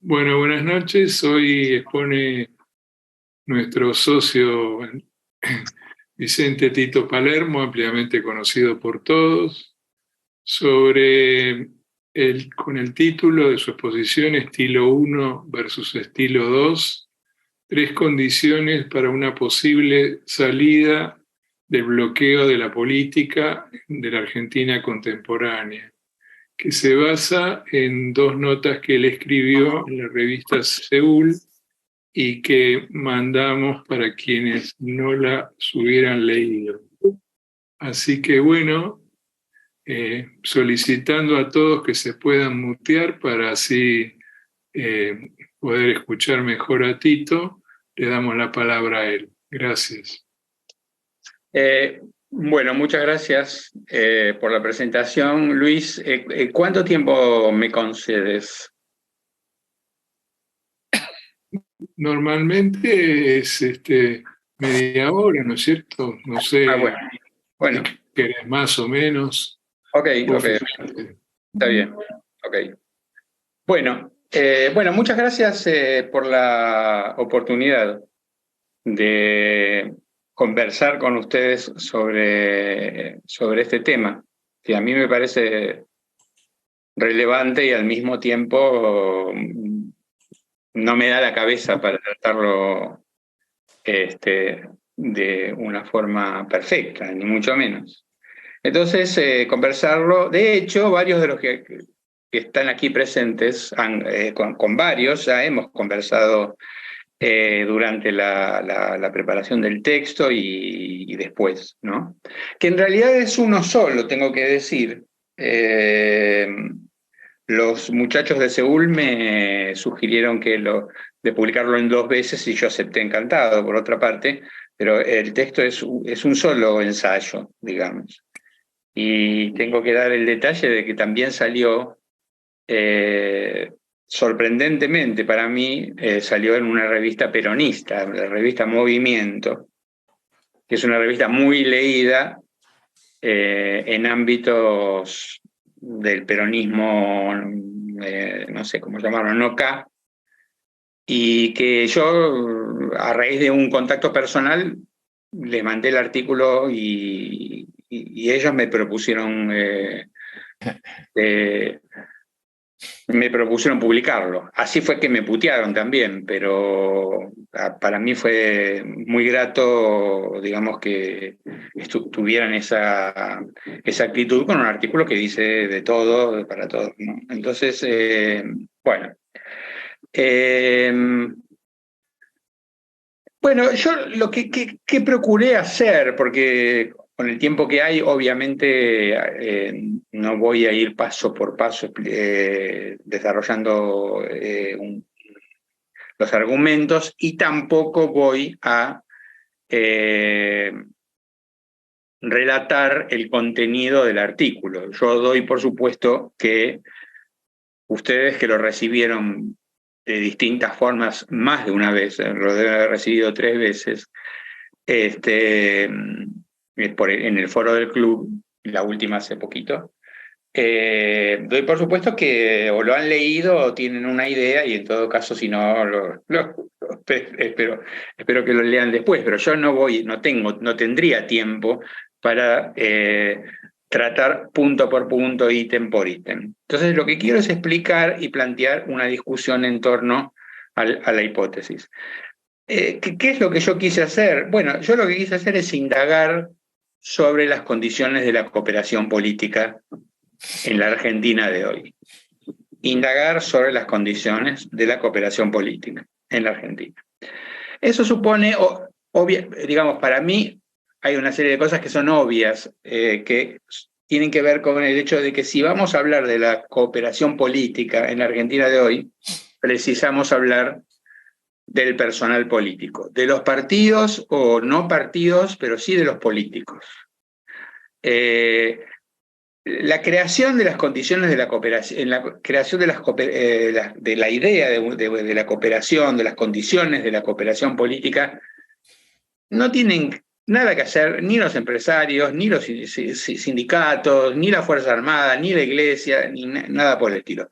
Bueno, buenas noches. Hoy expone nuestro socio Vicente Tito Palermo, ampliamente conocido por todos, con el título de su exposición Estilo 1 versus Estilo 2, tres condiciones para una posible salida del bloqueo de la política de la Argentina contemporánea, que se basa en dos notas que él escribió en la revista Seúl y que mandamos para quienes no las hubieran leído. Así que bueno, solicitando a todos que se puedan mutear para así poder escuchar mejor a Tito, le damos la palabra a él. Gracias. Bueno, muchas gracias por la presentación. Luis, ¿cuánto tiempo me concedes? Normalmente es media hora, ¿no es cierto? No sé, Bueno. ¿querés más o menos? Ok. Está bien. Ok. Bueno, muchas gracias por la oportunidad de conversar con ustedes sobre este tema, que a mí me parece relevante y al mismo tiempo no me da la cabeza para tratarlo de una forma perfecta, ni mucho menos. Entonces, conversarlo, de hecho, varios de los que están aquí presentes, con varios ya hemos conversado durante la preparación del texto y después, ¿no? Que en realidad es uno solo, tengo que decir. Los muchachos de Seúl me sugirieron de publicarlo en 2 veces y yo acepté encantado, por otra parte, pero el texto es un solo ensayo, digamos. Y tengo que dar el detalle de que también salió, sorprendentemente para mí, salió en una revista peronista, la revista Movimiento, que es una revista muy leída en ámbitos del peronismo, no sé cómo llamarlo, NOCA, y que yo, a raíz de un contacto personal, le mandé el artículo y ellos me propusieron publicarlo. Así fue que me putearon también, pero para mí fue muy grato, digamos, que tuvieran esa actitud con un artículo que dice de todo, para todos, ¿no? Entonces, bueno. Bueno, yo lo que procuré hacer, porque con el tiempo que hay, obviamente no voy a ir paso por paso desarrollando los argumentos y tampoco voy a relatar el contenido del artículo. Yo doy por supuesto que ustedes que lo recibieron de distintas formas más de una vez, lo deben haber recibido 3 veces, en el foro del club, la última hace poquito. Doy por supuesto que o lo han leído o tienen una idea, y en todo caso, si no, espero que lo lean después, pero yo no tendría tiempo para tratar punto por punto, ítem por ítem. Entonces, lo que quiero es explicar y plantear una discusión en torno a la hipótesis. ¿Qué es lo que yo quise hacer? Bueno, yo lo que quise hacer es indagar sobre las condiciones de la cooperación política en la Argentina de hoy. Indagar sobre las condiciones de la cooperación política en la Argentina. Eso supone, digamos, para mí hay una serie de cosas que son obvias, que tienen que ver con el hecho de que si vamos a hablar de la cooperación política en la Argentina de hoy, precisamos hablar del personal político, de los partidos o no partidos, pero sí de los políticos. La creación de las condiciones de la cooperación, la creación de la idea de la cooperación, de las condiciones de la cooperación política, no tienen nada que hacer ni los empresarios, ni los sindicatos, ni la Fuerza Armada, ni la Iglesia, ni nada por el estilo.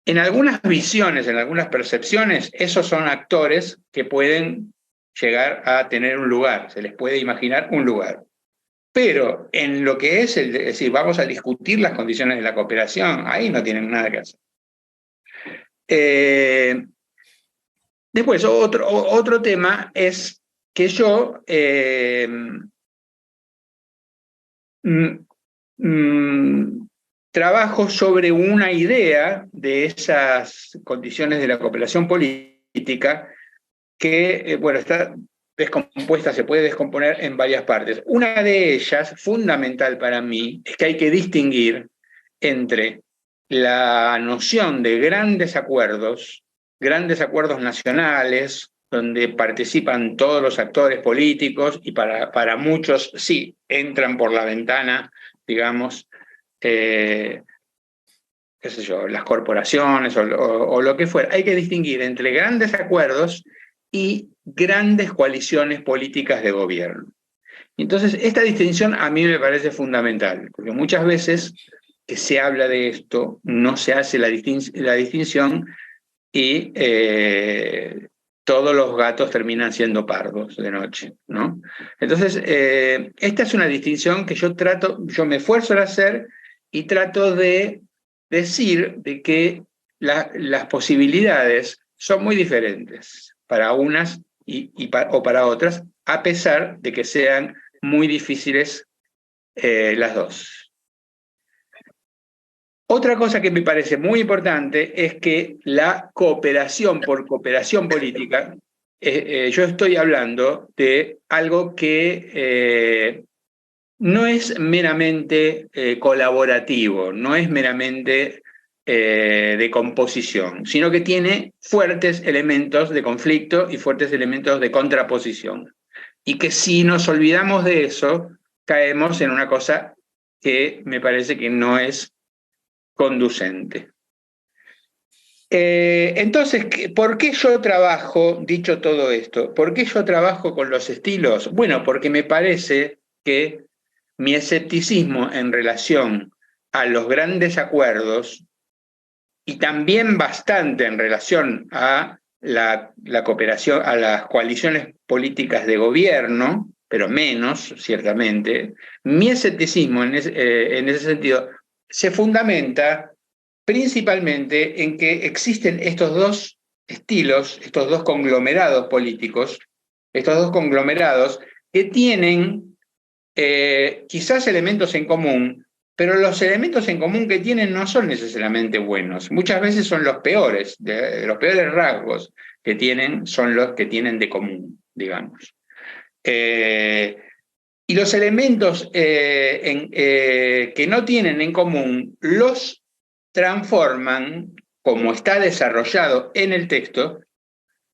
En algunas visiones, en algunas percepciones, esos son actores que pueden llegar a tener un lugar, se les puede imaginar un lugar. Pero en lo que es decir, vamos a discutir las condiciones de la cooperación, ahí no tienen nada que hacer. Después, otro tema es que yo trabajo sobre una idea de esas condiciones de la cooperación política que, bueno, está descompuesta, se puede descomponer en varias partes. Una de ellas, fundamental para mí, es que hay que distinguir entre la noción de grandes acuerdos nacionales, donde participan todos los actores políticos y para muchos sí entran por la ventana, digamos, qué sé yo, las corporaciones o lo que fuera. Hay que distinguir entre grandes acuerdos y grandes coaliciones políticas de gobierno. Entonces, esta distinción a mí me parece fundamental, porque muchas veces que se habla de esto, no se hace la distinción y todos los gatos terminan siendo pardos de noche, ¿no? Entonces, esta es una distinción que yo me esfuerzo en hacer y trato de decir de que las posibilidades son muy diferentes para unas o para otras, a pesar de que sean muy difíciles las dos. Otra cosa que me parece muy importante es que la cooperación por cooperación política, yo estoy hablando de algo que no es meramente colaborativo, no es meramente de composición, sino que tiene fuertes elementos de conflicto y fuertes elementos de contraposición. Y que si nos olvidamos de eso, caemos en una cosa que me parece que no es conducente. Entonces, ¿por qué yo trabajo, dicho todo esto, por qué yo trabajo con los estilos? Bueno, porque me parece que mi escepticismo en relación a los grandes acuerdos y también bastante en relación a la cooperación, a las coaliciones políticas de gobierno, pero menos, ciertamente, mi escepticismo en ese sentido se fundamenta principalmente en que existen estos dos estilos, estos dos conglomerados políticos, estos dos conglomerados que tienen quizás elementos en común, pero los elementos en común que tienen no son necesariamente buenos. Muchas veces son los peores rasgos que tienen son los que tienen de común, digamos. Y los elementos que no tienen en común los transforman, como está desarrollado en el texto,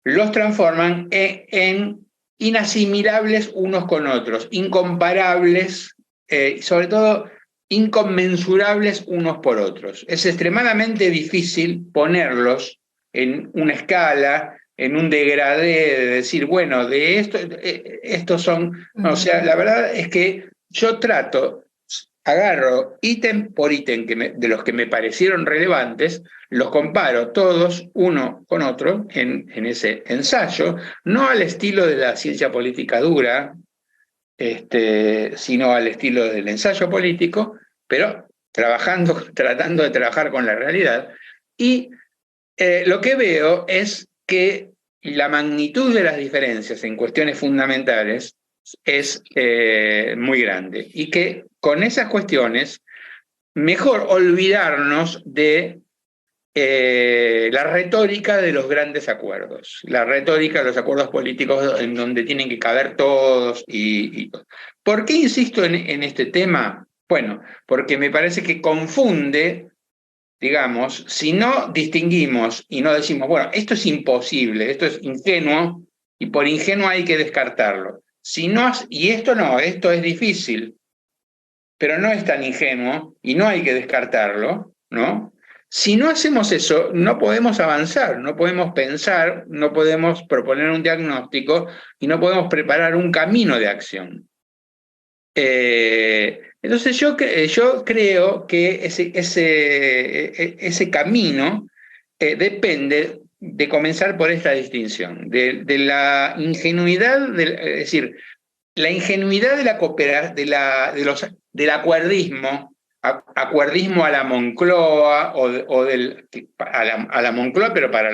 los transforman en inasimilables unos con otros, incomparables, sobre todo inconmensurables unos por otros. Es extremadamente difícil ponerlos en una escala, en un degradé de decir, bueno, de esto, estos son... O sea, la verdad es que yo agarro ítem por ítem de los que me parecieron relevantes, los comparo todos uno con otro en ese ensayo, no al estilo de la ciencia política dura, sino al estilo del ensayo político, pero tratando de trabajar con la realidad. Y lo que veo es que la magnitud de las diferencias en cuestiones fundamentales es muy grande y que con esas cuestiones mejor olvidarnos de la retórica de los grandes acuerdos, la retórica de los acuerdos políticos en donde tienen que caber todos y todo. ¿Por qué insisto en este tema? Bueno, porque me parece que confunde, digamos, si no distinguimos y no decimos, bueno, esto es imposible, esto es ingenuo, y por ingenuo hay que descartarlo. Si no, y esto no, esto es difícil, pero no es tan ingenuo y no hay que descartarlo, ¿no? Si no hacemos eso, no podemos avanzar, no podemos pensar, no podemos proponer un diagnóstico y no podemos preparar un camino de acción. Entonces yo creo que ese camino depende de comenzar por esta distinción, de la ingenuidad, es decir, la ingenuidad del acuerdismo, acuerdismo a la Moncloa, a la Moncloa, pero para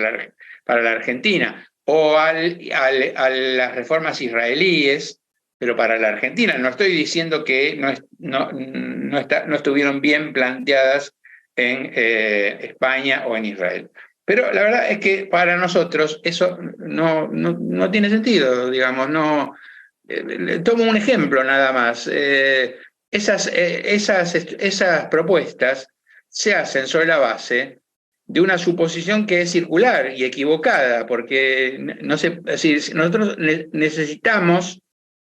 la Argentina, o a las reformas israelíes, pero para la Argentina. No estoy diciendo que no estuvieron bien planteadas en España o en Israel. Pero la verdad es que para nosotros eso no tiene sentido, digamos, no. Tomo un ejemplo nada más. Esas propuestas se hacen sobre la base de una suposición que es circular y equivocada, porque no sé, es decir, nosotros necesitamos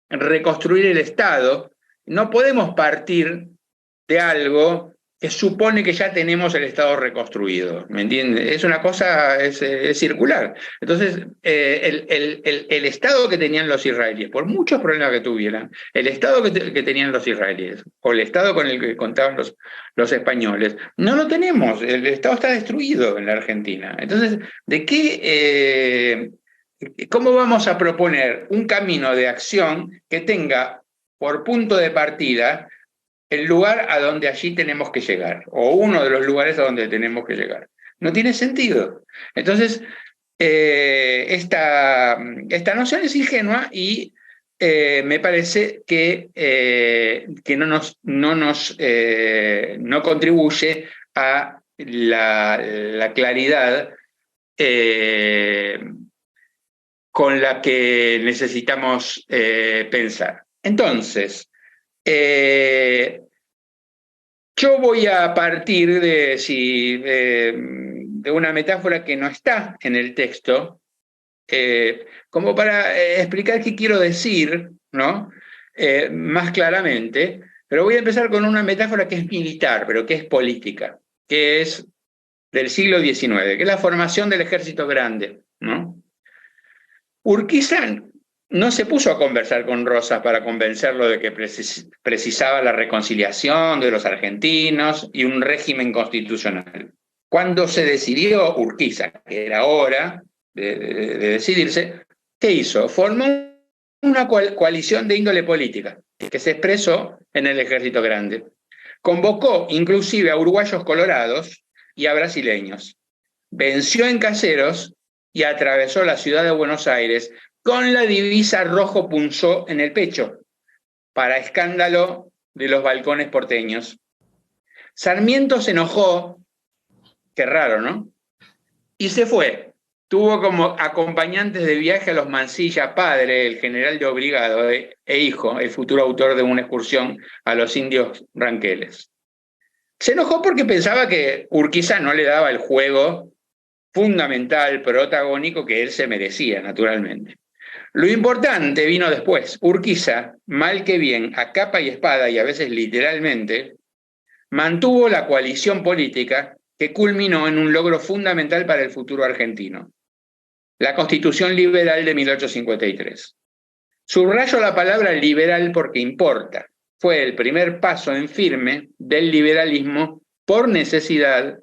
reconstruir el Estado, no podemos partir de algo que supone que ya tenemos el Estado reconstruido, ¿me entiendes? Es una cosa, es circular. Entonces, el Estado que tenían los israelíes, por muchos problemas que tuvieran, el Estado que tenían los israelíes, o el Estado con el que contaban los españoles, no lo tenemos, el Estado está destruido en la Argentina. Entonces, ¿cómo vamos a proponer un camino de acción que tenga por punto de partida el lugar a donde allí tenemos que llegar, o uno de los lugares a donde tenemos que llegar? No tiene sentido. Entonces, esta noción es ingenua y me parece que no contribuye a la claridad con la que necesitamos pensar. Entonces, yo voy a partir de una metáfora que no está en el texto, como para explicar qué quiero decir, ¿no? Más claramente, pero voy a empezar con una metáfora que es militar, pero que es política, que es del siglo XIX, que es la formación del ejército grande, ¿no? Urquiza no se puso a conversar con Rosas para convencerlo de que precisaba la reconciliación de los argentinos y un régimen constitucional. Cuando se decidió Urquiza, que era hora de decidirse, ¿qué hizo? Formó una coalición de índole política que se expresó en el Ejército Grande. Convocó inclusive a uruguayos colorados y a brasileños. Venció en Caseros y atravesó la ciudad de Buenos Aires con la divisa rojo punzó en el pecho, para escándalo de los balcones porteños. Sarmiento se enojó, qué raro, ¿no? Y se fue. Tuvo como acompañantes de viaje a los Mansilla, padre, el general de Obligado, e hijo, el futuro autor de una excursión a los indios ranqueles. Se enojó porque pensaba que Urquiza no le daba el juego fundamental, protagónico que él se merecía, naturalmente. Lo importante vino después. Urquiza, mal que bien, a capa y espada, y a veces literalmente, mantuvo la coalición política que culminó en un logro fundamental para el futuro argentino: la Constitución Liberal de 1853. Subrayo la palabra liberal porque importa. Fue el primer paso en firme del liberalismo por necesidad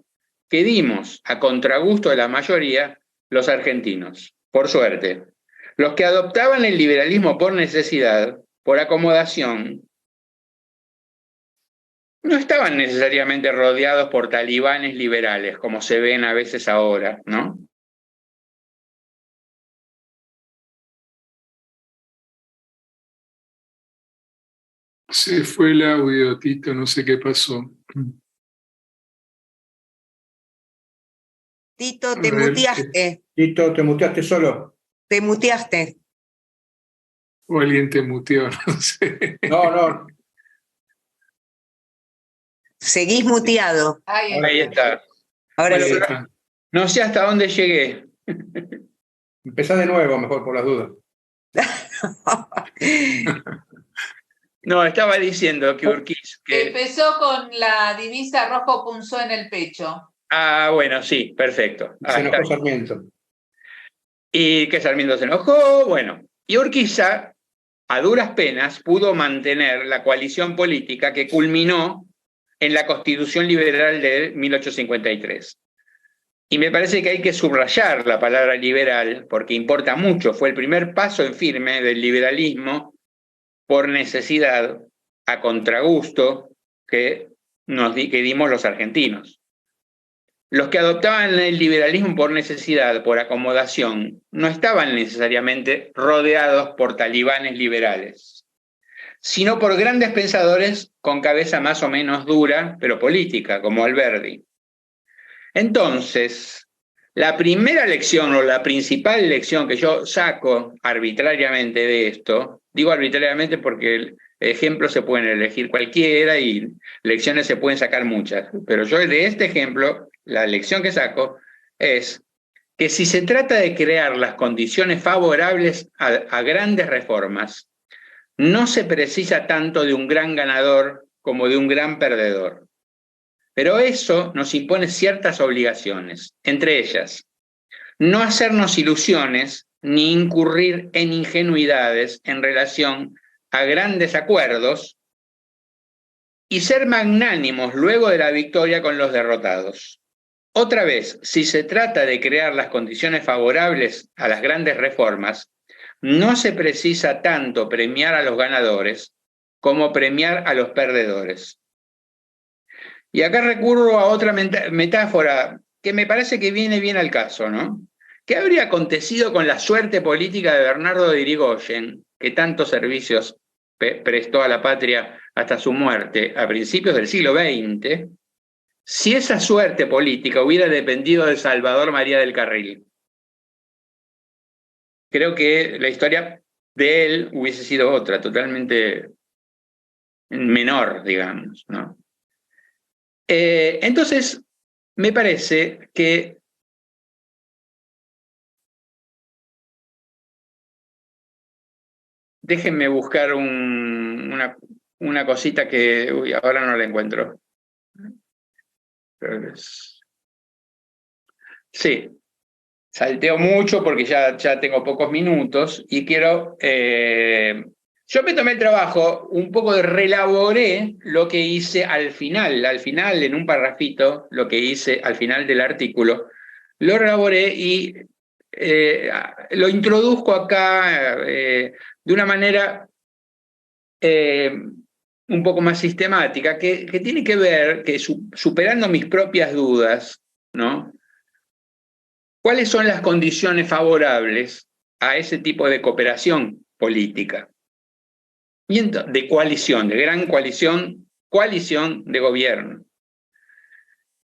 que dimos, a contragusto de la mayoría, los argentinos. Por suerte, los que adoptaban el liberalismo por necesidad, por acomodación, no estaban necesariamente rodeados por talibanes liberales, como se ven a veces ahora, ¿no? Se fue el audio, Tito, no sé qué pasó. Tito, te muteaste. Tito, te muteaste solo. Te muteaste. O alguien te muteó, no sé. No. Seguís muteado. Ahí está. Ahora Bueno, sí. Está. No sé hasta dónde llegué. Empezá de nuevo, mejor, por las dudas. No, estaba diciendo que Urquiza... Empezó con la divisa rojo punzó en el pecho. Ah, bueno, sí, perfecto. Se enojó Sarmiento. Y que Sarmiento se enojó, bueno. Y Urquiza, a duras penas, pudo mantener la coalición política que culminó en la Constitución Liberal de 1853. Y me parece que hay que subrayar la palabra liberal, porque importa mucho. Fue el primer paso en firme del liberalismo por necesidad, a contragusto, que dimos los argentinos. Los que adoptaban el liberalismo por necesidad, por acomodación, no estaban necesariamente rodeados por talibanes liberales, sino por grandes pensadores con cabeza más o menos dura, pero política, como Alberdi. Entonces, la primera lección o la principal lección que yo saco arbitrariamente de esto, digo arbitrariamente porque ejemplos se pueden elegir cualquiera y lecciones se pueden sacar muchas, pero yo de este ejemplo, la lección que saco es que si se trata de crear las condiciones favorables a grandes reformas, no se precisa tanto de un gran ganador como de un gran perdedor. Pero eso nos impone ciertas obligaciones, entre ellas, no hacernos ilusiones ni incurrir en ingenuidades en relación a grandes acuerdos y ser magnánimos luego de la victoria con los derrotados. Otra vez, si se trata de crear las condiciones favorables a las grandes reformas, no se precisa tanto premiar a los ganadores como premiar a los perdedores. Y acá recurro a otra metáfora que me parece que viene bien al caso, ¿no? ¿Qué habría acontecido con la suerte política de Bernardo de Irigoyen, que tantos servicios prestó a la patria hasta su muerte a principios del siglo XX, si esa suerte política hubiera dependido de Salvador María del Carril? Creo que la historia de él hubiese sido otra, totalmente menor, digamos, ¿no? Entonces, me parece que déjenme buscar una cosita que ahora no la encuentro. Sí, salteo mucho porque ya tengo pocos minutos y quiero... yo me tomé el trabajo, un poco reelaboré lo que hice al final en un parrafito, lo que hice al final del artículo, lo reelaboré y lo introduzco acá de una manera un poco más sistemática, que tiene que ver, que superando mis propias dudas, ¿no? ¿Cuáles son las condiciones favorables a ese tipo de cooperación política? Y de coalición, de gran coalición de gobierno.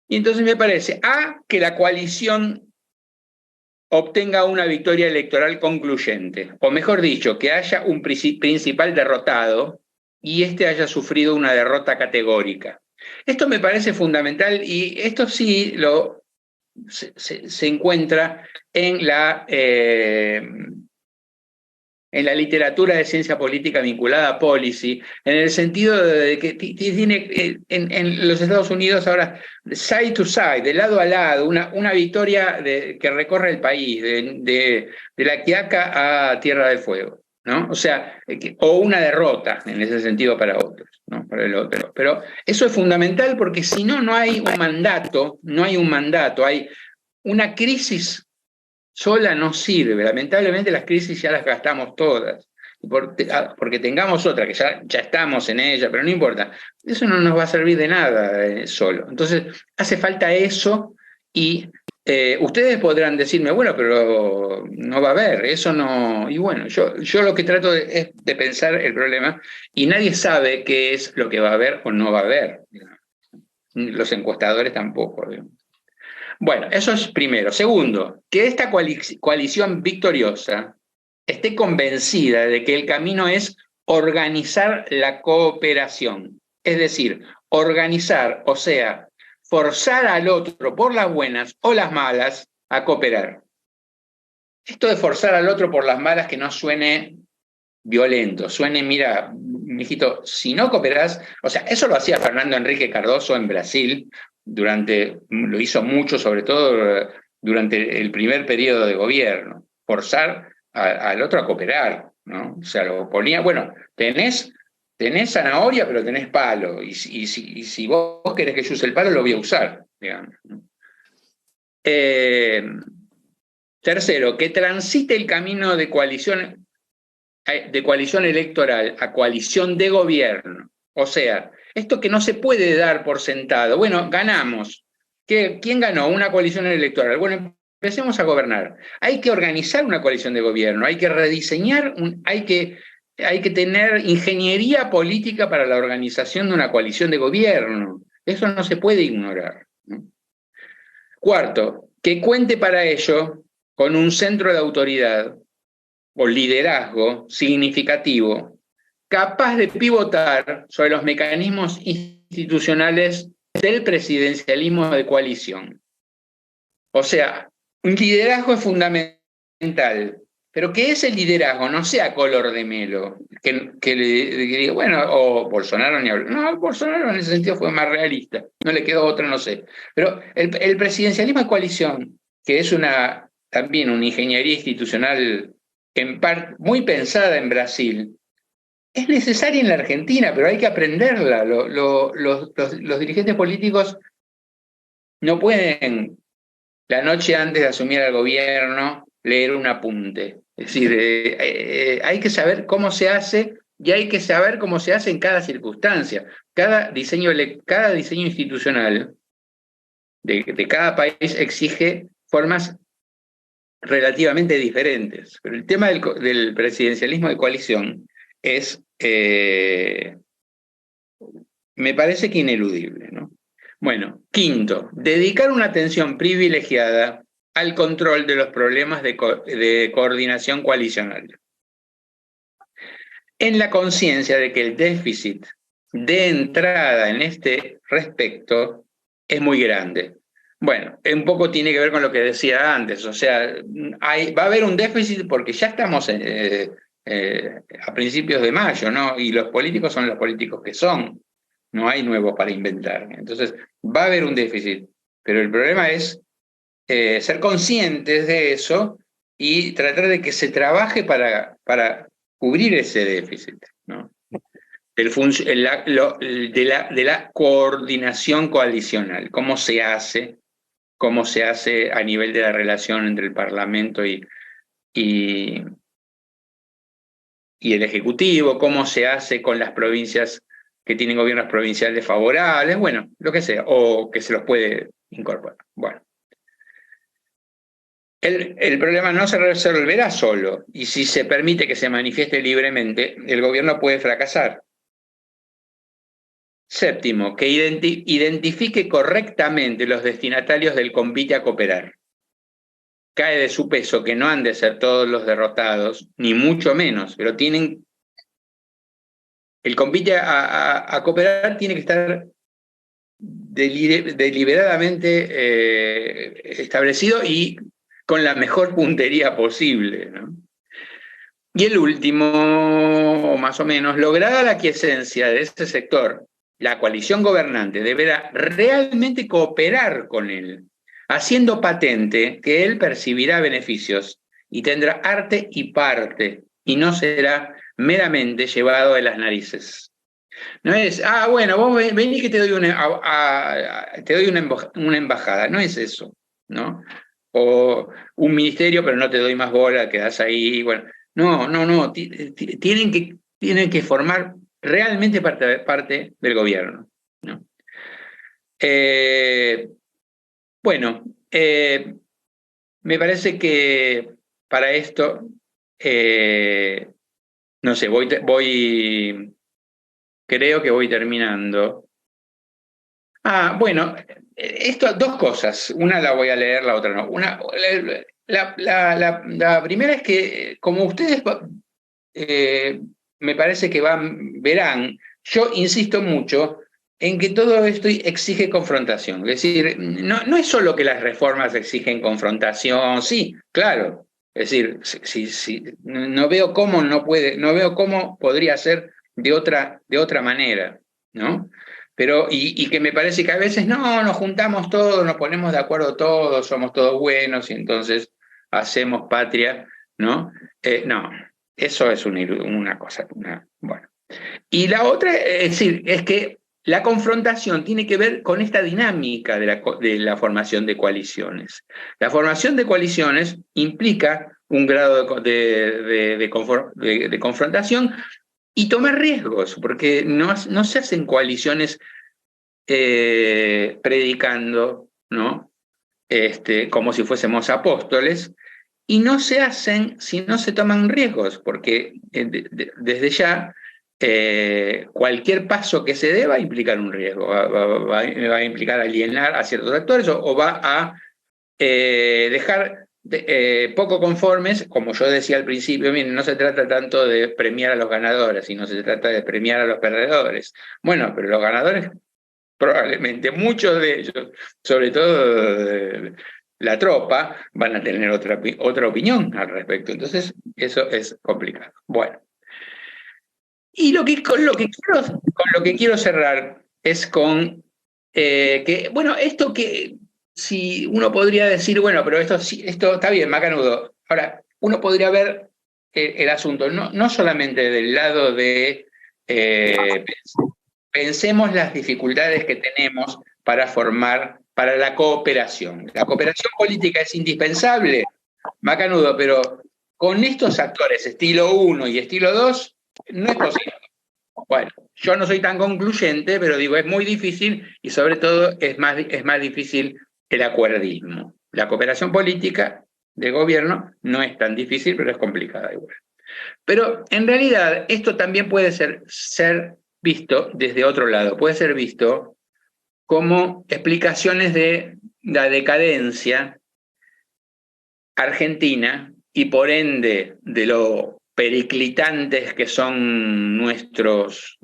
Y entonces me parece, que la coalición obtenga una victoria electoral concluyente, o mejor dicho, que haya un principal derrotado y éste haya sufrido una derrota categórica. Esto me parece fundamental y esto sí se encuentra en la literatura de ciencia política vinculada a policy, en el sentido de que tiene en los Estados Unidos ahora side to side, de lado a lado, una victoria que recorre el país, de La Quiaca a Tierra del Fuego, ¿no? O sea, o una derrota en ese sentido para otros, ¿no? Para el otro. Pero eso es fundamental porque si no, no hay un mandato, hay una crisis sola no sirve. Lamentablemente las crisis ya las gastamos todas. Porque tengamos otra, que ya estamos en ella, pero no importa. Eso no nos va a servir de nada solo. Entonces, hace falta eso y ustedes podrán decirme, bueno, pero no va a haber, eso no... Y bueno, yo lo que trato es de pensar el problema y nadie sabe qué es lo que va a haber o no va a haber. Los encuestadores tampoco, digamos. Bueno, eso es primero. Segundo, que esta coalición victoriosa esté convencida de que el camino es organizar la cooperación. Es decir, organizar, o sea, forzar al otro por las buenas o las malas a cooperar. Esto de forzar al otro por las malas que no suene violento, suene, mira, mijito, si no cooperás, o sea, eso lo hacía Fernando Henrique Cardoso en Brasil, lo hizo mucho, sobre todo durante el primer periodo de gobierno, forzar al otro a cooperar, ¿no? O sea, lo ponía, bueno, tenés zanahoria, pero tenés palo, y si vos querés que yo use el palo, lo voy a usar, digamos, ¿no? Tercero, que transite el camino de coalición electoral a coalición de gobierno. O sea, esto que no se puede dar por sentado. Bueno, ganamos. ¿Quién ganó? Una coalición electoral. Bueno, empecemos a gobernar. Hay que organizar una coalición de gobierno, hay que rediseñar, hay que tener ingeniería política para la organización de una coalición de gobierno. Eso no se puede ignorar, ¿no? Cuarto, que cuente para ello con un centro de autoridad o liderazgo significativo, capaz de pivotar sobre los mecanismos institucionales del presidencialismo de coalición. O sea, un liderazgo es fundamental, pero que ese liderazgo no sea color de melo, que le diga, bueno, o Bolsonaro ni hablar. No, Bolsonaro en ese sentido fue más realista, no le quedó otra, no sé. Pero el presidencialismo de coalición, que es también una ingeniería institucional en parte muy pensada en Brasil, es necesaria en la Argentina, pero hay que aprenderla. Los dirigentes políticos no pueden, la noche antes de asumir el gobierno, leer un apunte. Es decir, hay que saber cómo se hace y hay que saber cómo se hace en cada circunstancia. Cada diseño institucional de cada país exige formas relativamente diferentes. Pero el tema del presidencialismo de coalición es, me parece que ineludible, ¿no? Bueno, quinto, dedicar una atención privilegiada al control de los problemas de coordinación coalicional. En la conciencia de que el déficit de entrada en este respecto es muy grande. Bueno, un poco tiene que ver con lo que decía antes, o sea, va a haber un déficit porque ya estamos a principios de mayo, ¿no? Y los políticos son los políticos que son, no hay nuevos para inventar. Entonces, va a haber un déficit, pero el problema es ser conscientes de eso y tratar de que se trabaje para cubrir ese déficit, ¿no? De la coordinación coalicional, cómo se hace a nivel de la relación entre el Parlamento y el Ejecutivo, cómo se hace con las provincias que tienen gobiernos provinciales favorables, bueno, lo que sea, o que se los puede incorporar. Bueno. El problema no se resolverá solo, y si se permite que se manifieste libremente, el gobierno puede fracasar. Séptimo, que identifique correctamente los destinatarios del convite a cooperar. Cae de su peso que no han de ser todos los derrotados, ni mucho menos, pero tienen... El convite a cooperar tiene que estar deliberadamente establecido y con la mejor puntería posible, ¿no? Y el último, más o menos, lograda la aquiescencia de ese sector, la coalición gobernante deberá realmente cooperar con él, haciendo patente que él percibirá beneficios y tendrá arte y parte, y no será meramente llevado de las narices. No es, bueno, vos vení que te doy una embajada, no es eso, ¿no? O un ministerio, pero no te doy más bola, quedás ahí, bueno. No, tienen que formar realmente parte del gobierno, ¿no? Bueno, me parece que para esto, no sé, creo que voy terminando. Bueno, dos cosas. Una la voy a leer, la otra no. La primera es que, como ustedes me parece que verán, yo insisto mucho en que todo esto exige confrontación. Es decir, no es solo que las reformas exigen confrontación, sí, claro. Es decir, no veo cómo podría ser de otra manera, ¿no? Pero, y que me parece que a veces nos juntamos todos, nos ponemos de acuerdo todos, somos todos buenos y entonces hacemos patria, ¿no? No, eso es una cosa. Bueno. Y la otra, es decir, es que la confrontación tiene que ver con esta dinámica de la formación de coaliciones. La formación de coaliciones implica un grado de confrontación y tomar riesgos, porque no se hacen coaliciones predicando, ¿no? Como si fuésemos apóstoles, y no se hacen si no se toman riesgos, porque desde ya cualquier paso que se dé va a implicar un riesgo, va a implicar alienar a ciertos actores o va a dejar poco conformes, como yo decía al principio. Miren, no se trata tanto de premiar a los ganadores, sino se trata de premiar a los perdedores. Bueno, pero los ganadores, probablemente muchos de ellos, sobre todo la tropa, van a tener otra opinión al respecto. Entonces, eso es complicado. Bueno. Y con lo que quiero cerrar es con que, bueno, esto que si uno podría decir, bueno, pero esto está bien, macanudo. Ahora, uno podría ver el asunto no solamente del lado de pensemos las dificultades que tenemos para la cooperación. La cooperación política es indispensable, macanudo, pero con estos actores estilo 1 y estilo 2 no es posible. Bueno, yo no soy tan concluyente, pero digo, es muy difícil y sobre todo es más difícil el acuerdismo. La cooperación política de gobierno no es tan difícil, pero es complicada igual. Pero en realidad esto también puede ser visto desde otro lado, puede ser visto como explicaciones de la decadencia argentina y por ende de lo periclitantes que son nuestros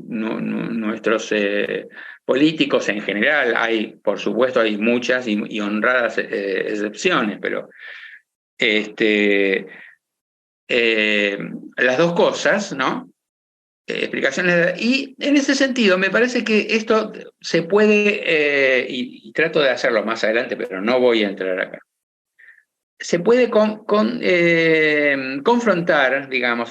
políticos en general. Por supuesto, hay muchas y honradas excepciones, pero las dos cosas, ¿no? Explicaciones. Y en ese sentido, me parece que esto se puede, y trato de hacerlo más adelante, pero no voy a entrar acá. Se puede confrontar, digamos,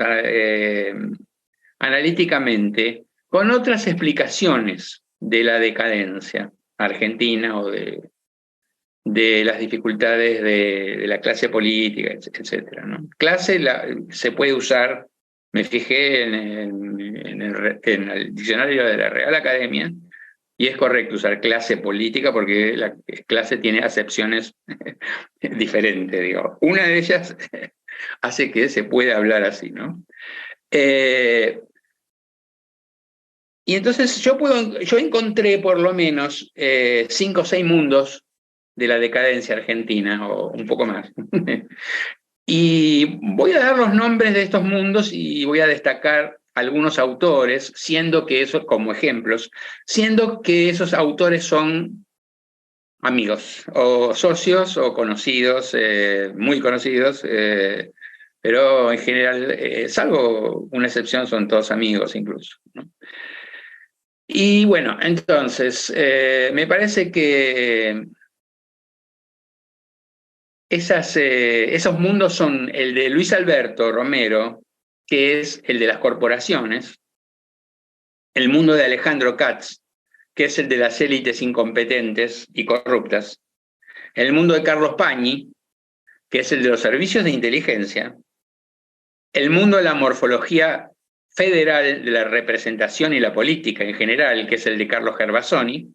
analíticamente con otras explicaciones de la decadencia argentina o de las dificultades de la clase política, etc., ¿no? Clase se puede usar, me fijé en el diccionario de la Real Academia, y es correcto usar clase política porque la clase tiene acepciones diferentes, digo. Una de ellas hace que se pueda hablar así, ¿no? Y entonces yo encontré por lo menos 5 o 6 mundos de la decadencia argentina, o un poco más. Y voy a dar los nombres de estos mundos y voy a destacar algunos autores, siendo que esos, como ejemplos, siendo que esos autores son amigos, o socios, o conocidos, muy conocidos, pero en general, salvo una excepción, son todos amigos incluso, ¿no? Y bueno, entonces, me parece que esos mundos son el de Luis Alberto Romero, que es el de las corporaciones, el mundo de Alejandro Katz, que es el de las élites incompetentes y corruptas, el mundo de Carlos Pañi, que es el de los servicios de inteligencia, el mundo de la morfología federal de la representación y la política en general, que es el de Carlos Gervasoni,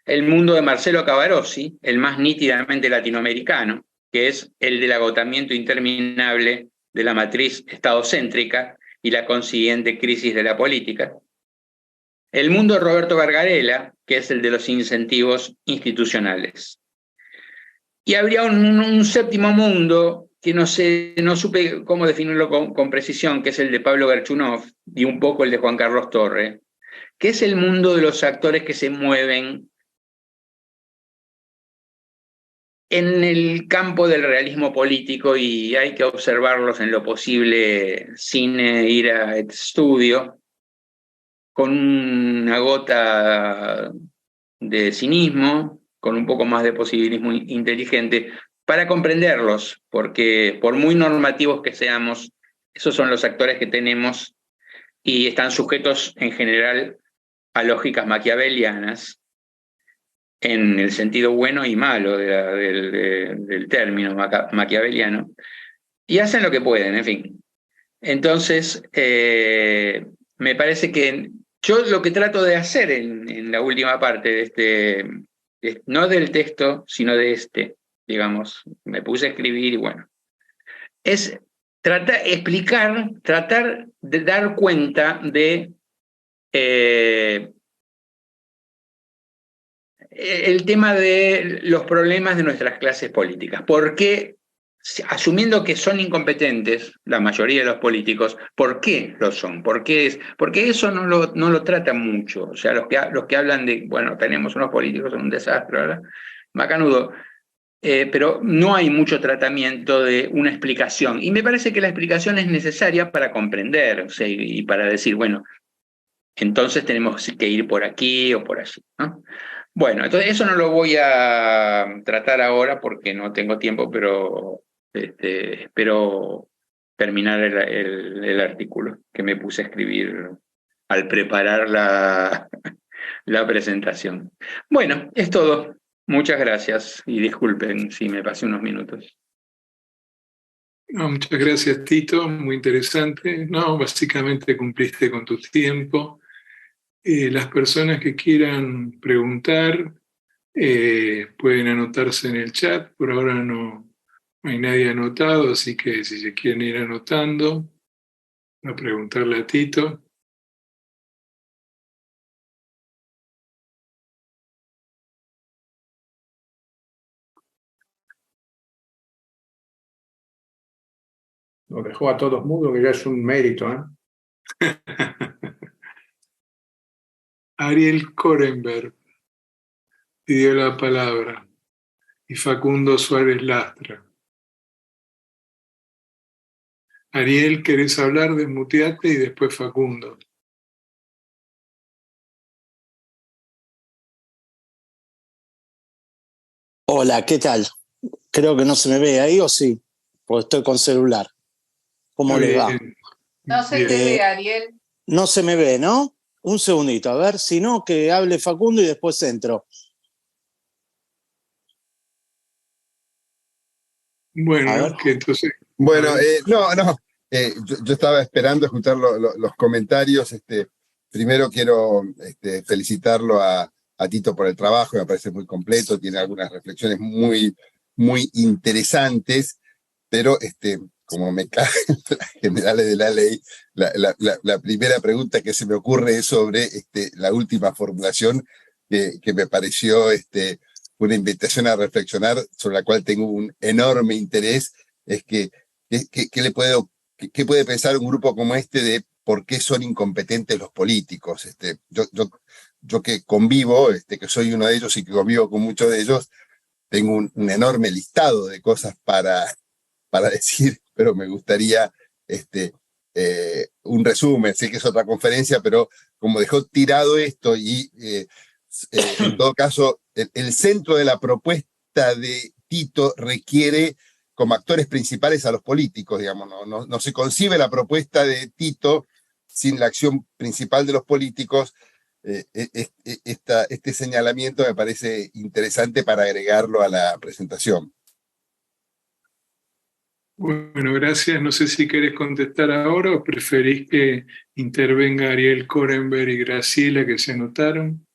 el mundo de Marcelo Cavarossi, el más nítidamente latinoamericano, que es el del agotamiento interminable de la matriz estadocéntrica y la consiguiente crisis de la política. El mundo de Roberto Gargarella, que es el de los incentivos institucionales. Y habría un séptimo mundo que no supe cómo definirlo con precisión, que es el de Pablo Garchunov y un poco el de Juan Carlos Torre, que es el mundo de los actores que se mueven en el campo del realismo político y hay que observarlos en lo posible sin ir a estudio, con una gota de cinismo, con un poco más de positivismo inteligente, para comprenderlos, porque por muy normativos que seamos, esos son los actores que tenemos y están sujetos en general a lógicas maquiavelianas, en el sentido bueno y malo del término maquiaveliano, y hacen lo que pueden, en fin. Entonces, me parece que yo lo que trato de hacer en la última parte no del texto, sino digamos, me puse a escribir y bueno, es tratar de dar cuenta de el tema de los problemas de nuestras clases políticas. ¿Por qué, asumiendo que son incompetentes la mayoría de los políticos, por qué lo son? Porque eso no lo tratan mucho. O sea, los que hablan de, bueno, tenemos unos políticos, son un desastre, ¿verdad? Macanudo. Pero no hay mucho tratamiento de una explicación. Y me parece que la explicación es necesaria para comprender, o sea, y para decir, bueno, entonces tenemos que ir por aquí o por allí, ¿no? Bueno, entonces eso no lo voy a tratar ahora porque no tengo tiempo, pero espero terminar el artículo que me puse a escribir al preparar la presentación. Bueno, es todo. Muchas gracias y disculpen si me pasé unos minutos. No, muchas gracias, Tito, muy interesante. No, básicamente cumpliste con tu tiempo. Las personas que quieran preguntar pueden anotarse en el chat. Por ahora no hay nadie anotado, así que si se quieren ir anotando, a preguntarle a Tito. Lo dejó a todos mudos, que ya es un mérito, ¿eh? Ariel Korenberg pidió la palabra y Facundo Suárez Lastra. Ariel, ¿querés hablar? Desmuteate y después Facundo. Hola, ¿qué tal? Creo que no se me ve ahí, ¿o sí? Porque estoy con celular. ¿Cómo les va? No se te ve, Ariel. No se me ve, ¿no? Un segundito, a ver, si no, que hable Facundo y después entro. Bueno, que entonces... Bueno, yo estaba esperando escuchar los comentarios. Primero quiero felicitarlo a Tito por el trabajo, me parece muy completo, tiene algunas reflexiones muy, muy interesantes, pero como me caen las generales de la ley, la primera pregunta que se me ocurre es sobre la última formulación que me pareció una invitación a reflexionar, sobre la cual tengo un enorme interés. Es ¿qué puede pensar un grupo como este de por qué son incompetentes los políticos? Yo que convivo, que soy uno de ellos y que convivo con muchos de ellos, tengo un enorme listado de cosas para decir, pero me gustaría un resumen. Sé que es otra conferencia, pero como dejó tirado esto y en todo caso el centro de la propuesta de Tito requiere como actores principales a los políticos, digamos, no se concibe la propuesta de Tito sin la acción principal de los políticos. Este señalamiento me parece interesante para agregarlo a la presentación. Bueno, gracias. No sé si querés contestar ahora o preferís que intervenga Ariel Korenberg y Graciela, que se anotaron.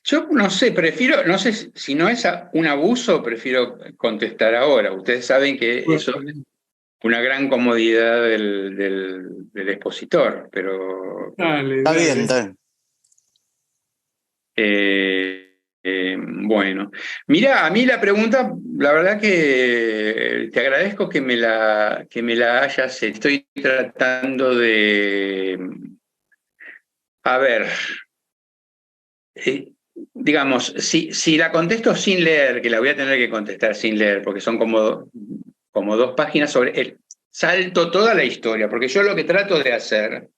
Yo no sé, no sé si no es un abuso, prefiero contestar ahora. Ustedes saben que eso es una gran comodidad del expositor, pero... Dale. Está bien. Bueno, mira, a mí la pregunta, la verdad que te agradezco que me la hayas, estoy tratando de... A ver... digamos, si la contesto sin leer, que la voy a tener que contestar sin leer, porque son como 2 páginas sobre salto toda la historia, porque yo lo que trato de hacer,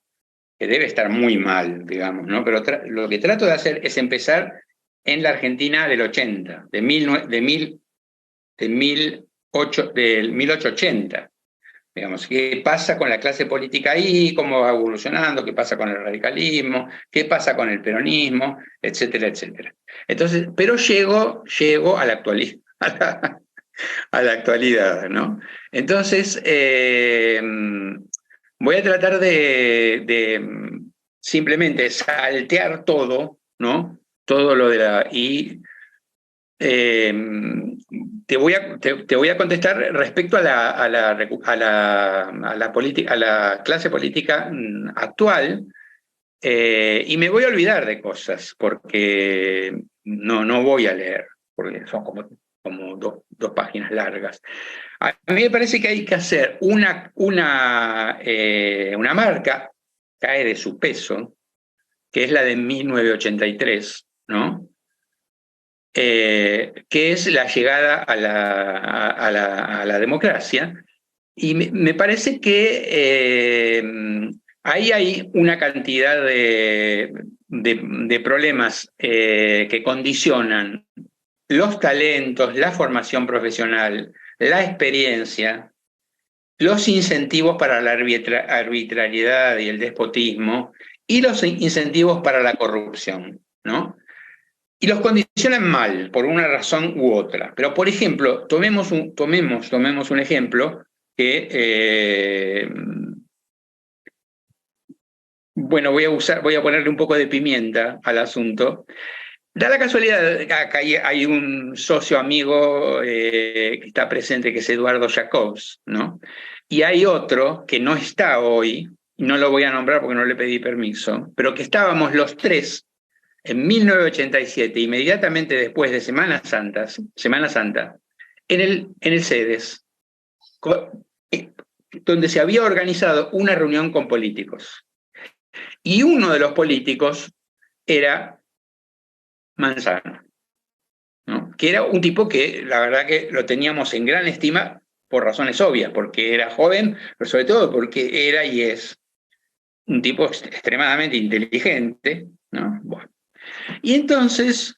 que debe estar muy mal, digamos, ¿no? Pero lo que trato de hacer es empezar en la Argentina del 80, del 1880. Digamos, ¿qué pasa con la clase política ahí? ¿Cómo va evolucionando? ¿Qué pasa con el radicalismo? ¿Qué pasa con el peronismo? Etcétera, etcétera. Entonces, pero llego a la actualidad, a la actualidad, ¿no? Entonces, voy a tratar de simplemente saltear todo, ¿no? Todo lo de la... Y te voy a contestar respecto a la clase política actual, y me voy a olvidar de cosas, porque no voy a leer, porque son como dos páginas largas. A mí me parece que hay que hacer una marca, cae de su peso, que es la de 1983, ¿no? Que es la llegada a la democracia, y me parece que ahí hay una cantidad de problemas que condicionan los talentos, la formación profesional, la experiencia, los incentivos para la arbitrariedad y el despotismo, y los incentivos para la corrupción, ¿no? Y los condicionan mal, por una razón u otra. Pero, por ejemplo, tomemos un ejemplo que, bueno, voy a ponerle un poco de pimienta al asunto. Da la casualidad, acá hay un socio amigo que está presente, que es Eduardo Jacobs, ¿no? Y hay otro que no está hoy, y no lo voy a nombrar porque no le pedí permiso, pero que estábamos los tres en 1987, inmediatamente después de Semana Santa, en el CEDES, donde se había organizado una reunión con políticos. Y uno de los políticos era Manzano, ¿no? Que era un tipo que la verdad que lo teníamos en gran estima por razones obvias, porque era joven, pero sobre todo porque era y es un tipo extremadamente inteligente, ¿no? Bueno. Y entonces,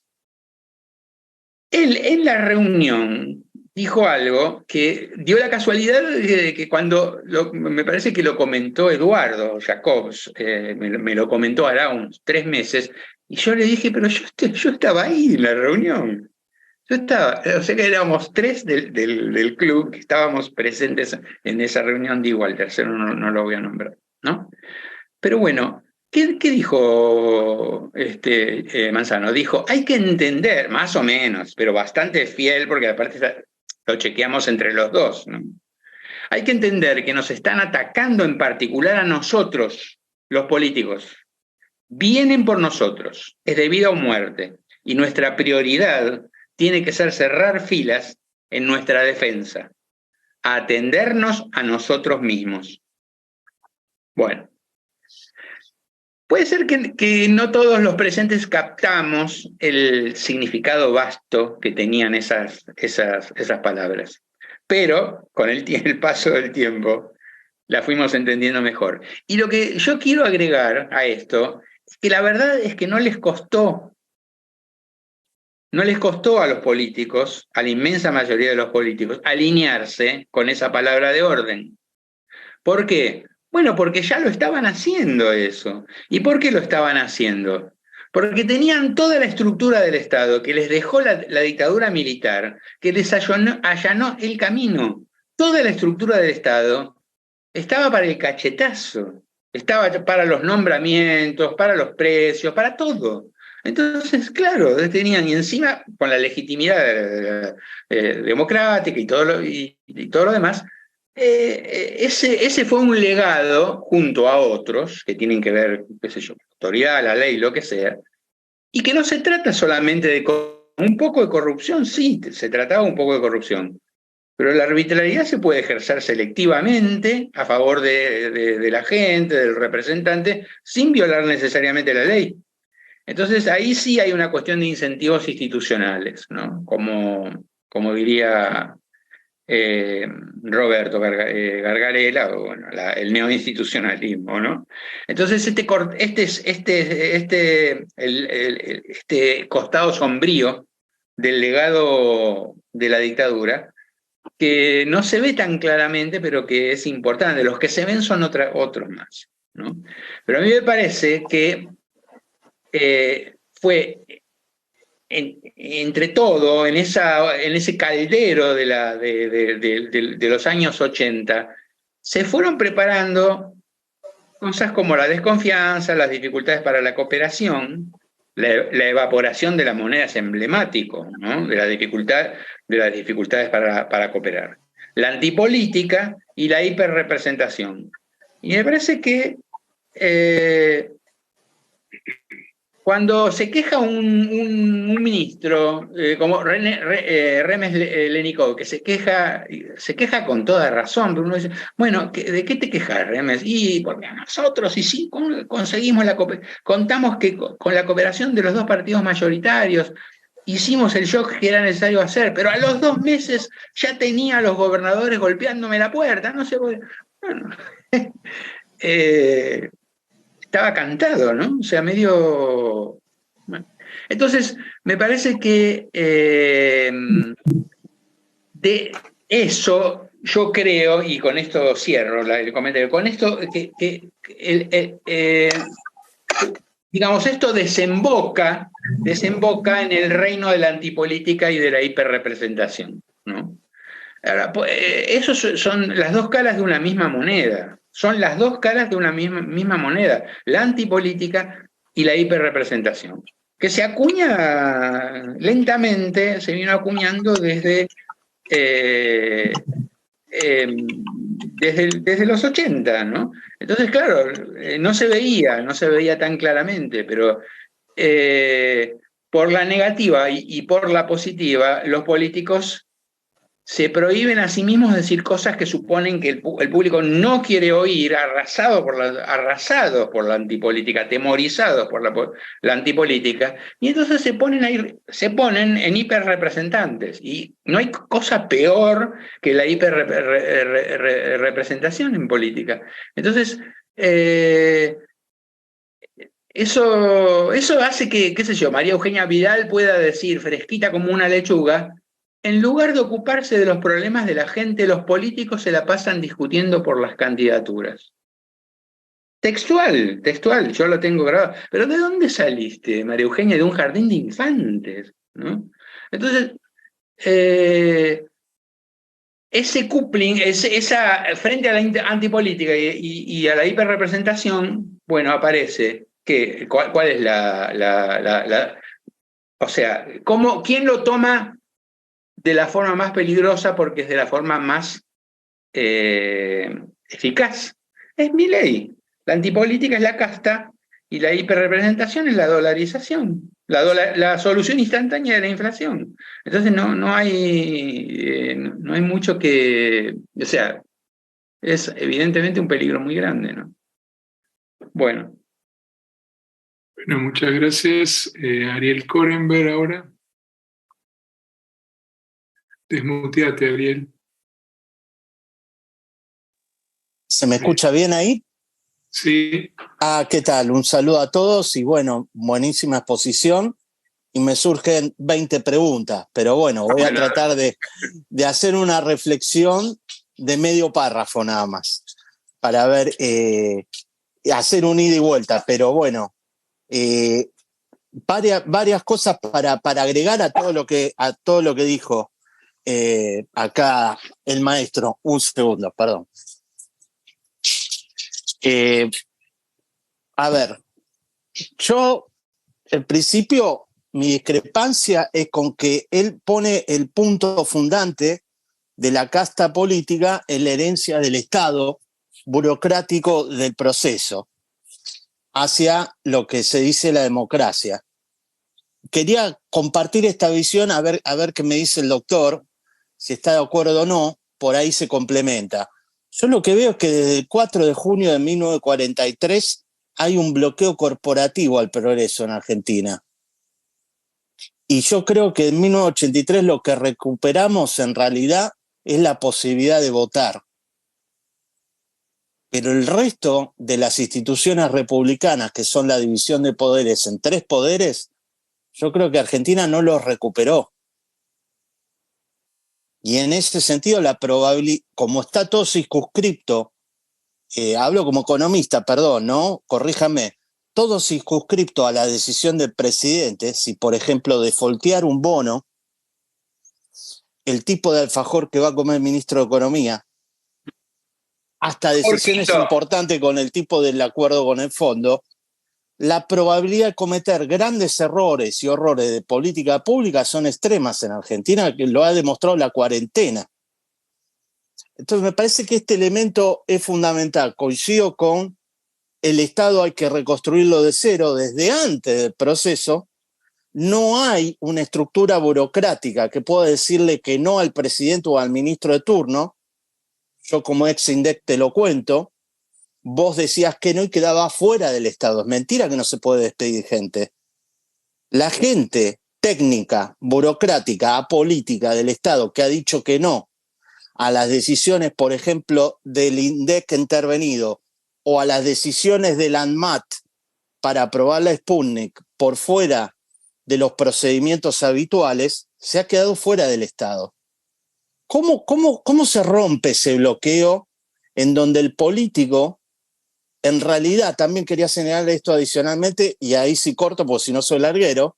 él en la reunión dijo algo que dio la casualidad de que cuando, me parece que lo comentó Eduardo Jacobs, me lo comentó hará unos 3 meses, y yo le dije, pero yo estaba ahí en la reunión. Yo estaba, o sea que éramos 3 del club que estábamos presentes en esa reunión. Digo, al tercero no lo voy a nombrar, ¿no? Pero bueno, ¿qué dijo Manzano? Dijo, hay que entender, más o menos, pero bastante fiel, porque aparte lo chequeamos entre los dos, ¿no? Hay que entender que nos están atacando en particular a nosotros, los políticos. Vienen por nosotros, es de vida o muerte, y nuestra prioridad tiene que ser cerrar filas en nuestra defensa, atendernos a nosotros mismos. Bueno. Puede ser que no todos los presentes captamos el significado vasto que tenían esas palabras, pero con el paso del tiempo la fuimos entendiendo mejor. Y lo que yo quiero agregar a esto es que la verdad es que no les costó a los políticos, a la inmensa mayoría de los políticos, alinearse con esa palabra de orden. ¿Por qué? Bueno, porque ya lo estaban haciendo eso. ¿Y por qué lo estaban haciendo? Porque tenían toda la estructura del Estado que les dejó la dictadura militar, que les allanó el camino. Toda la estructura del Estado estaba para el cachetazo, estaba para los nombramientos, para los precios, para todo. Entonces, claro, tenían, y encima con la legitimidad democrática y todo lo demás, ese fue un legado junto a otros que tienen que ver, qué sé yo, la autoridad, la ley, lo que sea, y que no se trata solamente de un poco de corrupción. Sí, se trataba un poco de corrupción, pero la arbitrariedad se puede ejercer selectivamente a favor de la gente, del representante, sin violar necesariamente la ley. Entonces ahí sí hay una cuestión de incentivos institucionales, ¿no? Como diría Roberto Gargarella, bueno, el neoinstitucionalismo, ¿no? Entonces este costado sombrío del legado de la dictadura que no se ve tan claramente, pero que es importante. Los que se ven son otros más, ¿no? Pero a mí me parece que fue entre todo, en ese caldero de los años 80, se fueron preparando cosas como la desconfianza, las dificultades para la cooperación, la evaporación de la moneda es emblemático, ¿no? de las dificultades para cooperar, la antipolítica y la hiperrepresentación. Y me parece que cuando se queja un ministro, como Remes Lenikov, que se queja con toda razón, pero uno dice, bueno, ¿de qué te quejas, Remes? Y porque nosotros, y sí, conseguimos contamos que con la cooperación de los dos partidos mayoritarios, hicimos el shock que era necesario hacer, pero a los 2 meses ya tenía a los gobernadores golpeándome la puerta, no sé, bueno, estaba cantado, ¿no? O sea, medio... Bueno. Entonces, me parece que de eso yo creo, y con esto cierro el comentario, con esto digamos, esto desemboca en el reino de la antipolítica y de la hiperrepresentación, ¿no? Ahora, esos son las dos caras de una misma moneda. Son las dos caras de una misma moneda, la antipolítica y la hiperrepresentación, que se acuña lentamente, se vino acuñando desde los 80, ¿no? Entonces, claro, no se veía tan claramente, pero por la negativa y por la positiva, los políticos se prohíben a sí mismos decir cosas que suponen que el público no quiere oír, arrasados por la antipolítica, atemorizados por la antipolítica, y entonces se ponen en hiperrepresentantes. Y no hay cosa peor que la hiperrepresentación en política. Entonces, eso hace que, qué sé yo, María Eugenia Vidal pueda decir, fresquita como una lechuga, en lugar de ocuparse de los problemas de la gente, los políticos se la pasan discutiendo por las candidaturas. Textual, yo lo tengo grabado. Pero ¿de dónde saliste, María Eugenia? De un jardín de infantes, ¿no? Entonces, ese coupling, frente a la antipolítica y a la hiperrepresentación, bueno, aparece que, ¿cuál es o sea, ¿quién lo toma de la forma más peligrosa porque es de la forma más eficaz? Es Milei. La antipolítica es la casta y la hiperrepresentación es la dolarización, la solución instantánea de la inflación. Entonces no hay mucho que... O sea, es evidentemente un peligro muy grande, ¿no? Bueno. Bueno, muchas gracias. Ariel Korenberg ahora. Desmuteate, Ariel. ¿Se me escucha bien ahí? Sí. ¿Qué tal? Un saludo a todos y bueno, buenísima exposición y me surgen 20 preguntas, pero bueno, voy a tratar de hacer una reflexión de medio párrafo nada más, para ver, hacer un ida y vuelta, pero bueno, varias cosas para agregar a todo lo que dijo acá el maestro. Un segundo, perdón. A ver, yo, en principio, mi discrepancia es con que él pone el punto fundante de la casta política en la herencia del Estado burocrático del proceso hacia lo que se dice la democracia. Quería compartir esta visión, a ver qué me dice el doctor, si está de acuerdo o no, por ahí se complementa. Yo lo que veo es que desde el 4 de junio de 1943 hay un bloqueo corporativo al progreso en Argentina. Y yo creo que en 1983 lo que recuperamos en realidad es la posibilidad de votar. Pero el resto de las instituciones republicanas, que son la división de poderes en 3 poderes, yo creo que Argentina no los recuperó. Y en ese sentido, la probabilidad, como está todo circunscripto, hablo como economista, perdón, ¿no? Corríjame, todo circunscripto a la decisión del presidente, si por ejemplo defaultear un bono, el tipo de alfajor que va a comer el ministro de Economía, hasta decisiones importantes con el tipo del acuerdo con el fondo, la probabilidad de cometer grandes errores y horrores de política pública son extremas en Argentina, que lo ha demostrado la cuarentena. Entonces me parece que este elemento es fundamental. Coincido con el Estado, hay que reconstruirlo de cero desde antes del proceso. No hay una estructura burocrática que pueda decirle que no al presidente o al ministro de turno. Yo como ex-INDEC te lo cuento. Vos decías que no y quedaba fuera del Estado. Es mentira que no se puede despedir gente. La gente técnica, burocrática, apolítica del Estado que ha dicho que no a las decisiones, por ejemplo, del INDEC intervenido o a las decisiones del ANMAT para aprobar la Sputnik por fuera de los procedimientos habituales, se ha quedado fuera del Estado. ¿Cómo se rompe ese bloqueo en donde el político, en realidad, también quería señalar esto adicionalmente, y ahí sí corto porque si no soy larguero,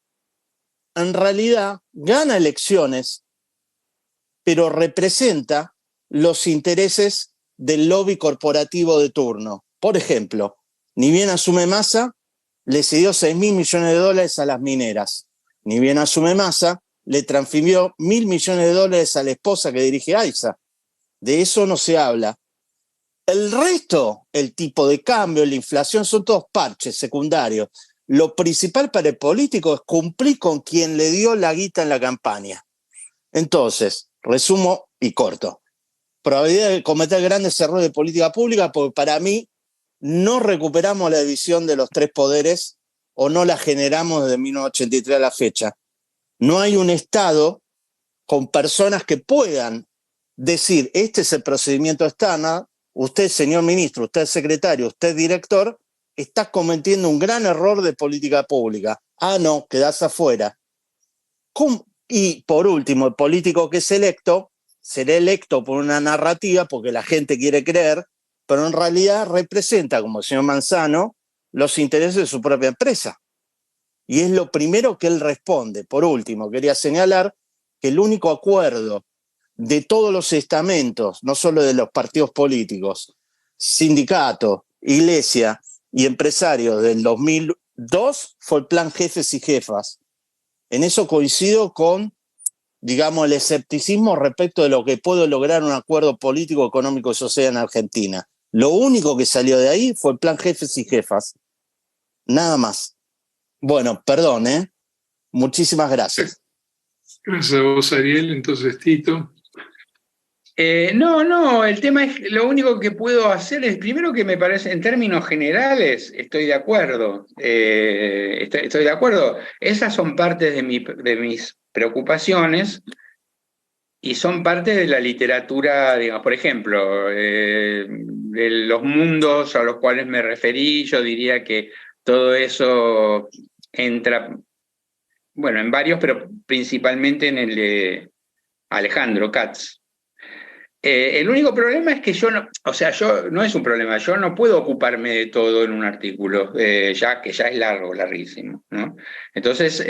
en realidad gana elecciones, pero representa los intereses del lobby corporativo de turno? Por ejemplo, ni bien asume Massa, le cedió $6.000 millones a las mineras. Ni bien asume Massa, le transfirió $1.000 millones a la esposa que dirige AISA. De eso no se habla. El resto, el tipo de cambio, la inflación, son todos parches secundarios. Lo principal para el político es cumplir con quien le dio la guita en la campaña. Entonces, resumo y corto. Probabilidad de cometer grandes errores de política pública, porque para mí no recuperamos la división de los tres poderes o no la generamos desde 1983 a la fecha. No hay un Estado con personas que puedan decir, este es el procedimiento estándar, usted, señor ministro, usted, secretario, usted, director, está cometiendo un gran error de política pública. Ah, no, quedás afuera. Y por último, el político que es electo, será electo por una narrativa porque la gente quiere creer, pero en realidad representa, como el señor Manzano, los intereses de su propia empresa. Y es lo primero que él responde. Por último, quería señalar que el único acuerdo de todos los estamentos, no solo de los partidos políticos, sindicatos, iglesia y empresarios del 2002 fue el plan Jefes y Jefas. En eso coincido con, digamos, el escepticismo respecto de lo que puede lograr un acuerdo político, económico y social en Argentina. Lo único que salió de ahí fue el plan Jefes y Jefas. Nada más. Bueno, perdón, muchísimas gracias. Gracias a vos, Ariel. Entonces, Tito. No, el tema es, lo único que puedo hacer es, primero que me parece, en términos generales, estoy de acuerdo. Estoy de acuerdo. Esas son partes de mis preocupaciones y son parte de la literatura, digamos, por ejemplo, de los mundos a los cuales me referí, yo diría que todo eso entra, bueno, en varios, pero principalmente en el de Alejandro Katz. El único problema es que no es un problema, yo no puedo ocuparme de todo en un artículo, ya que ya es larguísimo, ¿no? Entonces,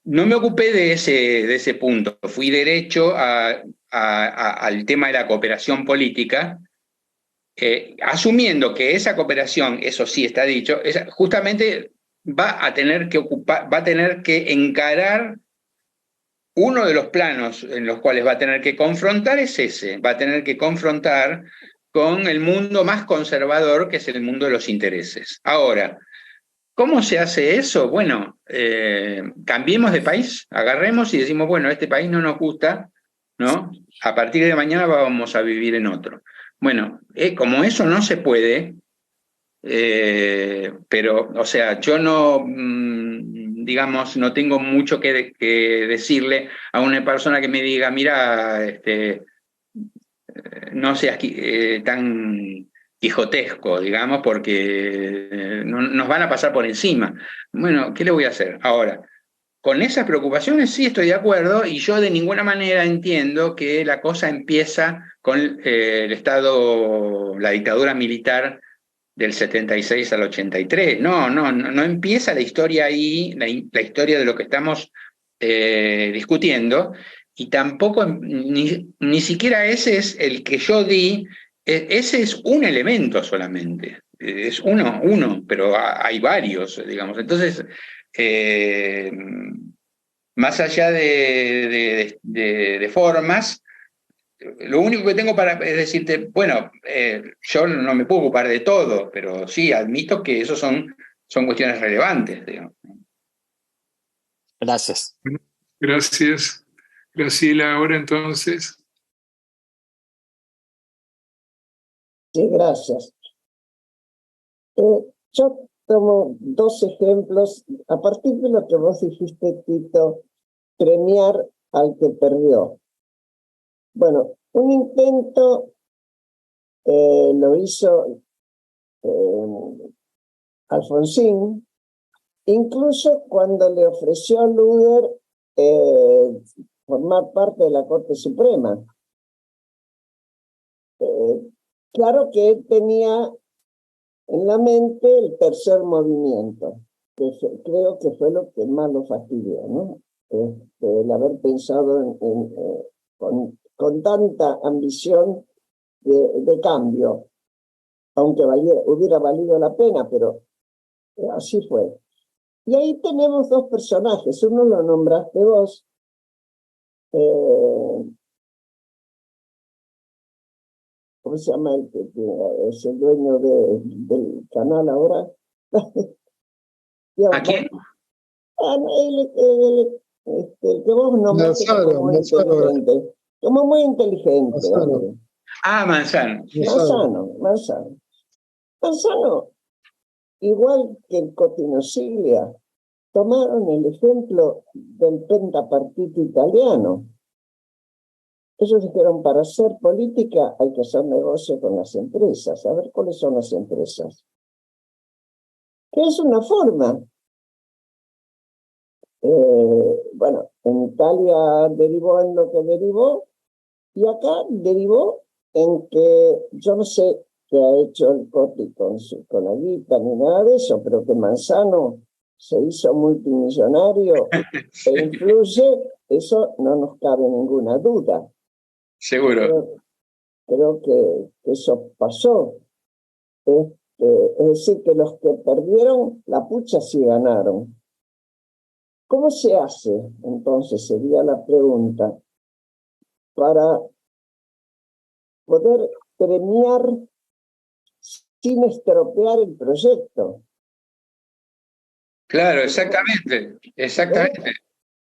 no me ocupé de ese punto, fui derecho al tema de la cooperación política, asumiendo que esa cooperación, eso sí está dicho, justamente va a tener que encarar. Uno de los planos en los cuales va a tener que confrontar es ese, va a tener que confrontar con el mundo más conservador, que es el mundo de los intereses. Ahora, ¿cómo se hace eso? Bueno, cambiemos de país, agarremos y decimos, bueno, este país no nos gusta, ¿no? A partir de mañana vamos a vivir en otro. Bueno, como eso no se puede, pero, o sea, yo no... digamos, no tengo mucho que decirle a una persona que me diga, mira, no seas tan quijotesco, digamos, porque nos van a pasar por encima. Bueno, ¿qué le voy a hacer? Ahora, con esas preocupaciones sí estoy de acuerdo, y yo de ninguna manera entiendo que la cosa empieza con el Estado, la dictadura militar del 76 al 83. No empieza la historia ahí, la historia de lo que estamos discutiendo, y tampoco, ni siquiera ese es el que yo di, ese es un elemento solamente, es uno, pero hay varios, digamos. Entonces, más allá de formas, lo único que tengo es decirte, bueno, yo no me puedo ocupar de todo, pero sí admito que eso son cuestiones relevantes, digamos. Gracias. Gracias. Graciela, ahora entonces. Sí, gracias. Yo tomo dos ejemplos a partir de lo que vos dijiste, Tito, premiar al que perdió. Bueno, un intento lo hizo Alfonsín, incluso cuando le ofreció a Luder formar parte de la Corte Suprema. Claro que él tenía en la mente el tercer movimiento, que creo que fue lo que más lo fastidió, ¿no? El haber pensado con tanta ambición de cambio, aunque hubiera valido la pena, pero así fue. Y ahí tenemos dos personajes, uno lo nombraste vos, ¿cómo se llama el que es el dueño del canal ahora? ¿A quién? El que vos nombraste como muy inteligente. Como muy inteligente. Manzano. Manzano, igual que el Cotino Siglia, tomaron el ejemplo del pentapartito italiano. Ellos dijeron, para hacer política hay que hacer negocio con las empresas. A ver cuáles son las empresas. ¿Qué es una forma? Bueno, en Italia derivó en lo que derivó, y acá derivó en que yo no sé qué ha hecho el Coti con la guita ni nada de eso, pero que Manzano se hizo multimillonario e influye, eso no nos cabe ninguna duda. Seguro. Creo que eso pasó. Es decir, que los que perdieron la pucha sí ganaron. ¿Cómo se hace, entonces, sería la pregunta, para poder premiar sin estropear el proyecto? Claro, exactamente.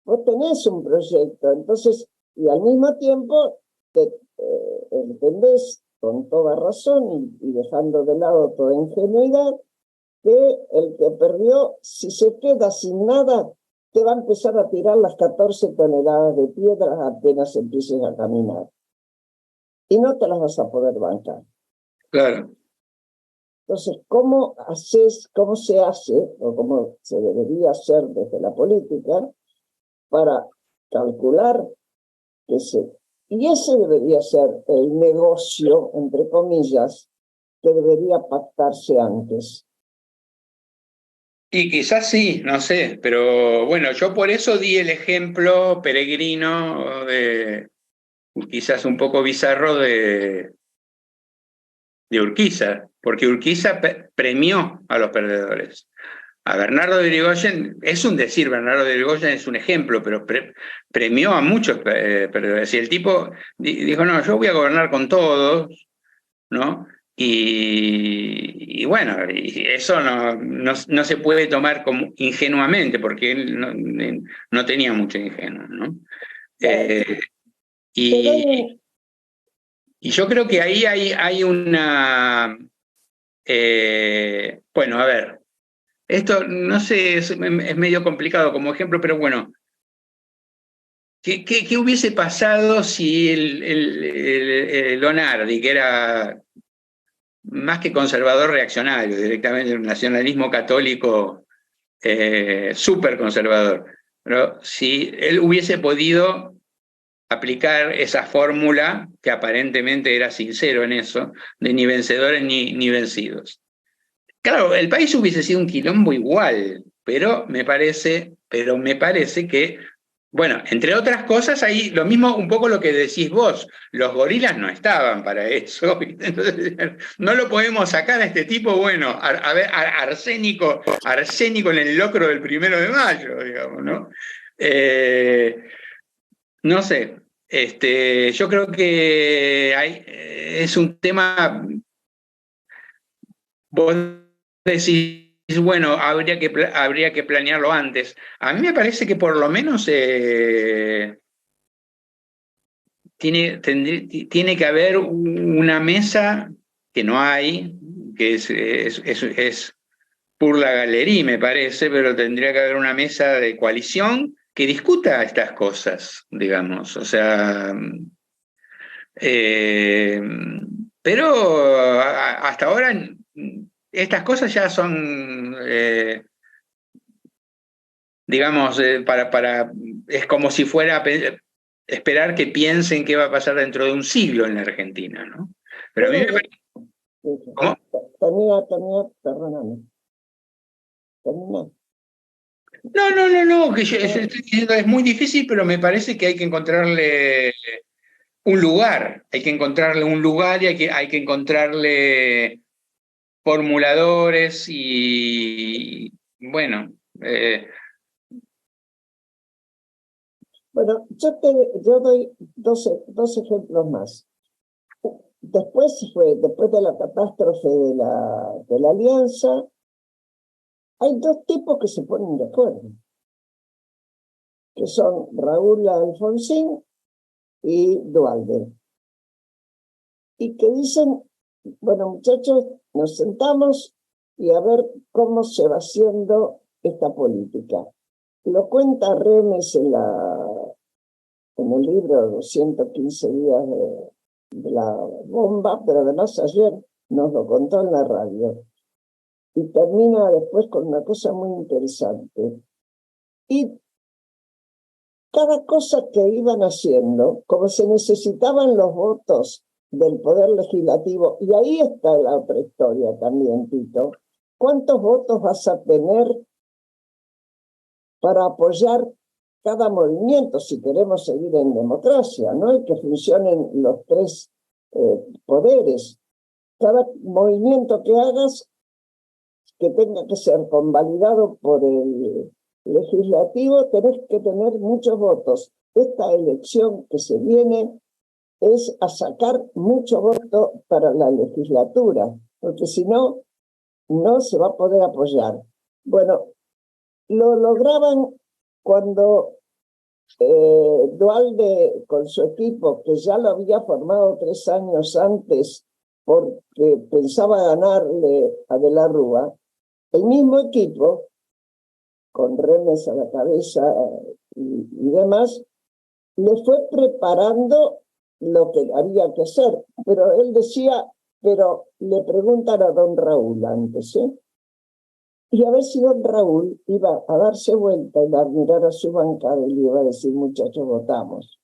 Vos tenés un proyecto, entonces, y al mismo tiempo entendés con toda razón y dejando de lado toda ingenuidad que el que perdió, si se queda sin nada, te va a empezar a tirar las 14 toneladas de piedras apenas empieces a caminar. Y no te las vas a poder bancar. Claro. Entonces, ¿cómo se hace, o cómo se debería hacer desde la política, para calcular y ese debería ser el negocio, entre comillas, que debería pactarse antes? Y quizás sí, no sé, pero bueno, yo por eso di el ejemplo peregrino, quizás un poco bizarro, de Urquiza, porque Urquiza premió a los perdedores. A Bernardo de Irigoyen, es un decir, Bernardo de Irigoyen es un ejemplo, pero premió a muchos perdedores. Y el tipo dijo, no, yo voy a gobernar con todos, ¿no? Y bueno, y eso no se puede tomar como ingenuamente, porque él no tenía mucho ingenuo, ¿no? Y yo creo que ahí hay una... bueno, a ver, esto no sé, es medio complicado como ejemplo, pero bueno, ¿qué hubiese pasado si el Lonardi, que era más que conservador, reaccionario, directamente un nacionalismo católico súper conservador, Pero si él hubiese podido aplicar esa fórmula, que aparentemente era sincero en eso, de ni vencedores ni vencidos. Claro, el país hubiese sido un quilombo igual, pero me parece que, bueno, entre otras cosas, ahí lo mismo un poco lo que decís vos, los gorilas no estaban para eso, entonces no lo podemos sacar a este tipo, bueno, a ver, arsénico en el locro del 1 de mayo, digamos, ¿no? No sé, yo creo que es un tema, vos decís, bueno, habría que planearlo antes. A mí me parece que por lo menos tiene que haber una mesa que no hay, que es por la galería, me parece, pero tendría que haber una mesa de coalición que discuta estas cosas, digamos. O sea, pero hasta ahora estas cosas ya son, digamos, es como si fuera esperar que piensen qué va a pasar dentro de un siglo en la Argentina, ¿no? Pero a mí me parece... ¿Cómo? Perdóname. Termina. No, que yo estoy diciendo es muy difícil, pero me parece que hay que encontrarle un lugar, y hay que encontrarle formuladores y, bueno... Bueno, yo doy dos ejemplos más. Después de la catástrofe de la alianza, hay dos tipos que se ponen de acuerdo, que son Raúl Alfonsín y Duhalde, y que dicen, bueno, muchachos, nos sentamos y a ver cómo se va haciendo esta política. Lo cuenta Remes en el libro 215 días de la bomba, pero además ayer nos lo contó en la radio. Y termina después con una cosa muy interesante. Y cada cosa que iban haciendo, como se necesitaban los votos del Poder Legislativo, y ahí está la otra historia también, Tito, ¿cuántos votos vas a tener para apoyar cada movimiento si queremos seguir en democracia, ¿no? Y que funcionen los tres poderes? Cada movimiento que hagas que tenga que ser convalidado por el legislativo, tenés que tener muchos votos. Esta elección que se viene es a sacar mucho voto para la legislatura, porque si no, no se va a poder apoyar. Bueno, lo lograban cuando Duhalde con su equipo, que ya lo había formado 3 años antes porque pensaba ganarle a De la Rúa, el mismo equipo, con Remes a la cabeza y demás, le fue preparando lo que había que hacer. Pero él decía, pero le preguntan a don Raúl antes, ¿eh? Y a ver si don Raúl iba a darse vuelta y a mirar a su bancada y le iba a decir, muchachos, votamos.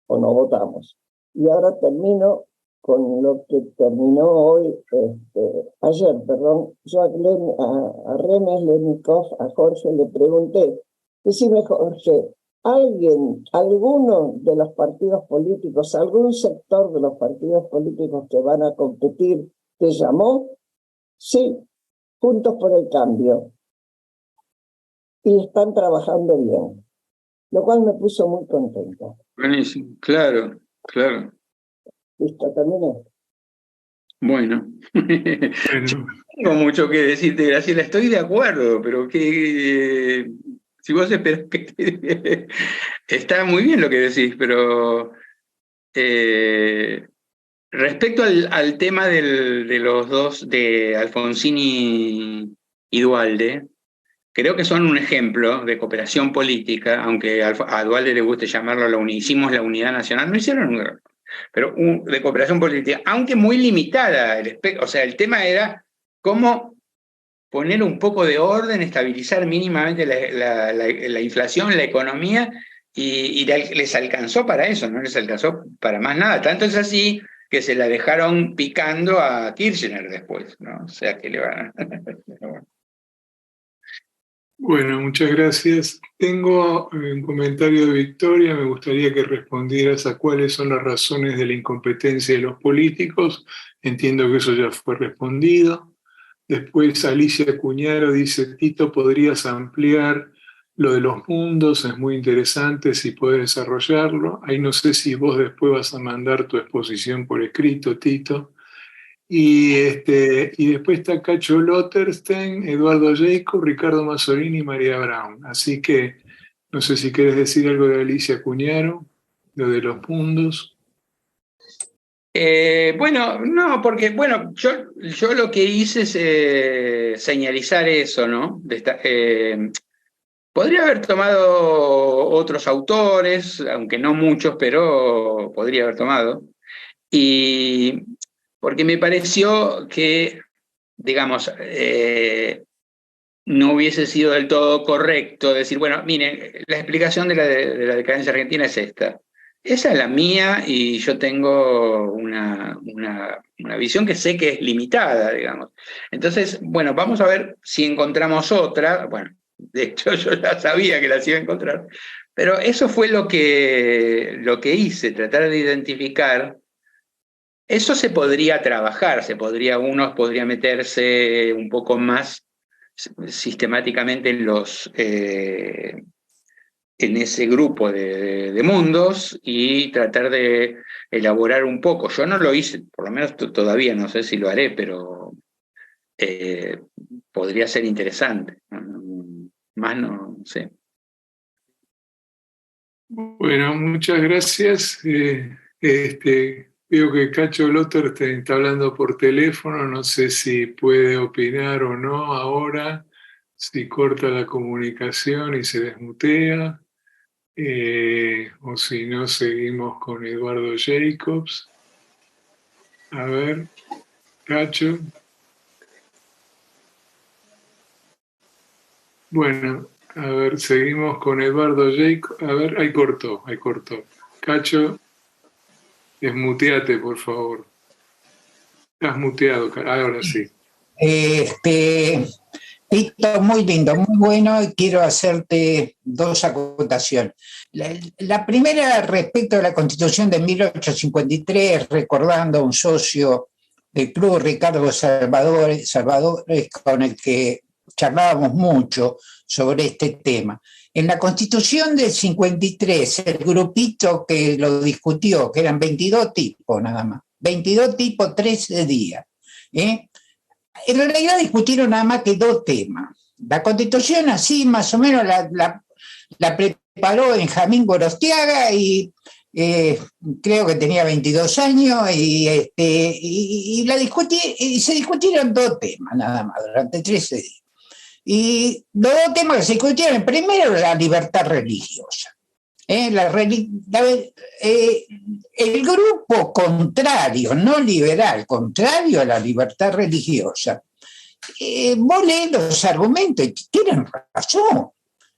O no votamos. Y ahora termino con lo que terminó hoy, ayer, perdón. Yo a Remes Lenikov, a Jorge, le pregunté, decime, Jorge, alguno de los partidos políticos, algún sector de los partidos políticos que van a competir, te llamó? Sí, Juntos por el Cambio. Y están trabajando bien, lo cual me puso muy contenta. Buenísimo, claro. Listo, terminé. Bueno. No tengo mucho que decirte, Graciela, estoy de acuerdo, pero que si vos esperás que está muy bien lo que decís, pero respecto al tema de los dos, de Alfonsín y Duhalde, creo que son un ejemplo de cooperación política, aunque a Duhalde le guste llamarlo hicimos la unidad nacional, no hicieron pero de cooperación política, aunque muy limitada. O sea, el tema era cómo poner un poco de orden, estabilizar mínimamente la inflación, la economía, y les alcanzó para eso, no les alcanzó para más nada. Tanto es así que se la dejaron picando a Kirchner después, ¿no? O sea que le van a... Bueno, muchas gracias. Tengo un comentario de Victoria. Me gustaría que respondieras a cuáles son las razones de la incompetencia de los políticos. Entiendo que eso ya fue respondido. Después Alicia Cuñaro dice, Tito, ¿podrías ampliar lo de los mundos? Es muy interesante, si puedes desarrollarlo. Ahí no sé si vos después vas a mandar tu exposición por escrito, Tito. Y después está Cacho Lotterstein, Eduardo Jacob, Ricardo Mazzolini y María Brown. Así que no sé si querés decir algo de Alicia Cuñaro, lo de los mundos. Bueno, no, porque bueno, yo lo que hice es señalizar eso, ¿no? Podría haber tomado otros autores, aunque no muchos, pero podría haber tomado. Y porque me pareció que, digamos, no hubiese sido del todo correcto decir, bueno, miren, la explicación de la decadencia argentina es esta. Esa es la mía y yo tengo una visión que sé que es limitada, digamos. Entonces, bueno, vamos a ver si encontramos otra. Bueno, de hecho yo ya sabía que las iba a encontrar, pero eso fue lo que hice, tratar de identificar. Eso se podría trabajar, uno podría meterse un poco más sistemáticamente en ese grupo de mundos y tratar de elaborar un poco. Yo no lo hice, por lo menos todavía no sé si lo haré, pero podría ser interesante. Más no sé. Bueno, muchas gracias. Veo que Cacho Lotter te está hablando por teléfono, no sé si puede opinar o no ahora, si corta la comunicación y se desmutea, o si no, seguimos con Eduardo Jacobs. A ver, Cacho. Bueno, a ver, seguimos con Eduardo Jacobs. A ver, ahí cortó. Cacho. Desmuteate, por favor. Estás muteado, ahora sí. Tito, muy lindo, muy bueno, y quiero hacerte dos acotaciones. La primera respecto a la Constitución de 1853, recordando a un socio del club, Ricardo Salvador, con el que charlábamos mucho sobre este tema. En la Constitución del 53, el grupito que lo discutió, que eran 22 tipos nada más, 22 tipos, 13 días. En realidad discutieron nada más que dos temas. La Constitución así más o menos la preparó Benjamín Gorostiaga y creo que tenía 22 años y se discutieron dos temas nada más durante 13 días. Y los dos temas que se discutieron, primero la libertad religiosa. El grupo contrario, no liberal, contrario a la libertad religiosa, vos lees los argumentos y tienen razón.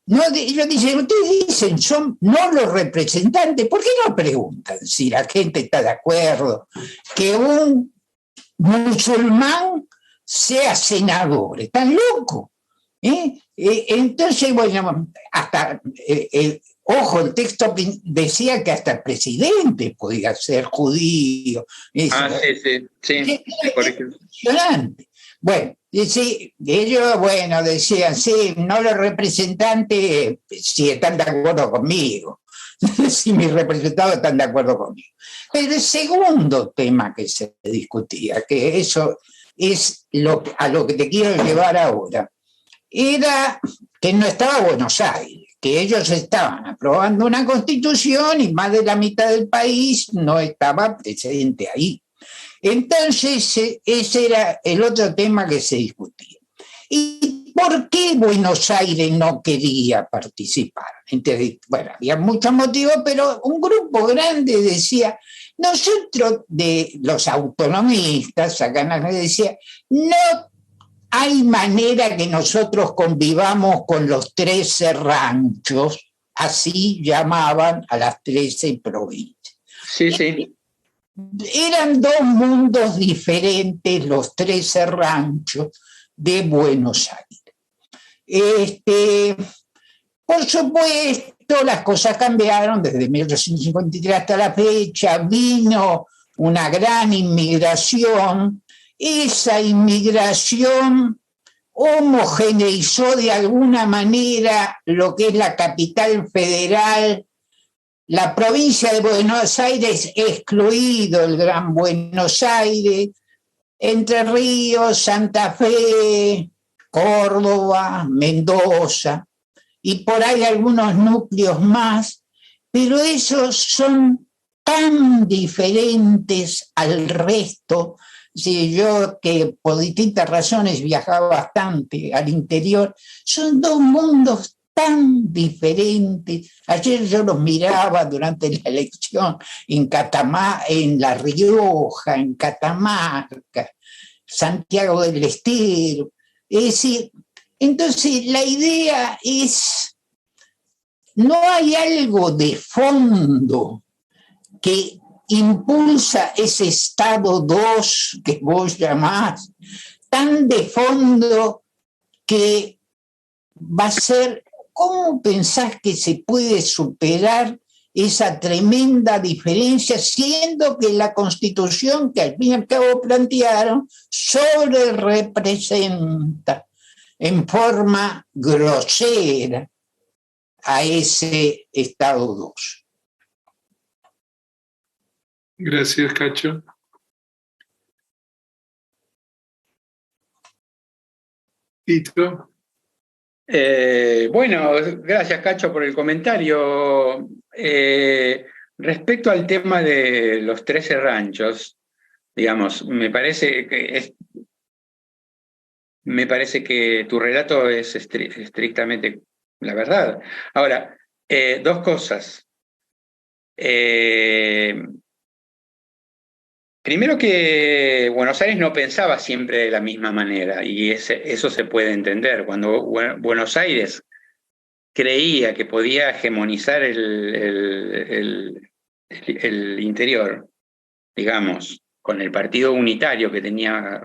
No, ellos dicen, ustedes dicen, son no los representantes, ¿por qué no preguntan si la gente está de acuerdo que un musulmán sea senador? ¿Están locos? Entonces, bueno, hasta, ojo, el texto decía que hasta el presidente podía ser judío. Sí. Es impresionante. Bueno, ellos, bueno, decían, sí, no los representantes, si están de acuerdo conmigo, si mis representados están de acuerdo conmigo. Pero el segundo tema que se discutía, que eso es a lo que te quiero llevar ahora, era que no estaba Buenos Aires, que ellos estaban aprobando una constitución y más de la mitad del país no estaba presente ahí. Entonces, ese era el otro tema que se discutía. ¿Y por qué Buenos Aires no quería participar? Entonces, bueno, había muchos motivos, pero un grupo grande decía, nosotros, de los autonomistas, acá decía, no hay manera que nosotros convivamos con los 13 ranchos, así llamaban a las 13 provincias. Sí, sí. Eran dos mundos diferentes los 13 ranchos de Buenos Aires. Por supuesto, las cosas cambiaron desde 1853 hasta la fecha, vino una gran inmigración, esa inmigración homogeneizó de alguna manera lo que es la capital federal, la provincia de Buenos Aires, excluido el Gran Buenos Aires, Entre Ríos, Santa Fe, Córdoba, Mendoza, y por ahí algunos núcleos más, pero esos son tan diferentes al resto. Sí, yo que por distintas razones viajaba bastante al interior, son dos mundos tan diferentes. Ayer yo los miraba durante la elección en en La Rioja, en Catamarca, Santiago del Estero. Es decir, entonces la idea es, no hay algo de fondo que impulsa ese estado 2 que vos llamás, tan de fondo que va a ser, ¿cómo pensás que se puede superar esa tremenda diferencia, siendo que la Constitución que al fin y al cabo plantearon sobre representa en forma grosera a ese estado 2? Gracias, Cacho. Tito. Bueno, gracias, Cacho, por el comentario. Respecto al tema de los 13 ranchos, digamos, me parece que tu relato es estrictamente la verdad. Ahora, dos cosas. Primero que Buenos Aires no pensaba siempre de la misma manera, y eso se puede entender. Cuando Buenos Aires creía que podía hegemonizar el interior, digamos, con el partido unitario que tenía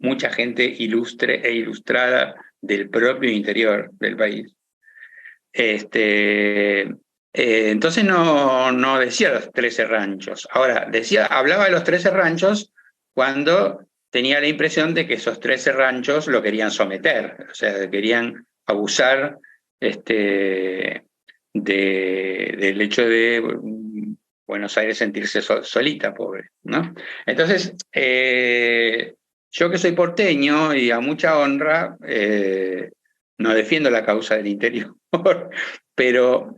mucha gente ilustre e ilustrada del propio interior del país, entonces no decía los 13 ranchos. Ahora, hablaba de los 13 ranchos cuando tenía la impresión de que esos 13 ranchos lo querían someter, o sea, querían abusar del hecho de Buenos Aires sentirse solita, pobre, ¿no? Entonces, yo que soy porteño y a mucha honra, no defiendo la causa del interior, pero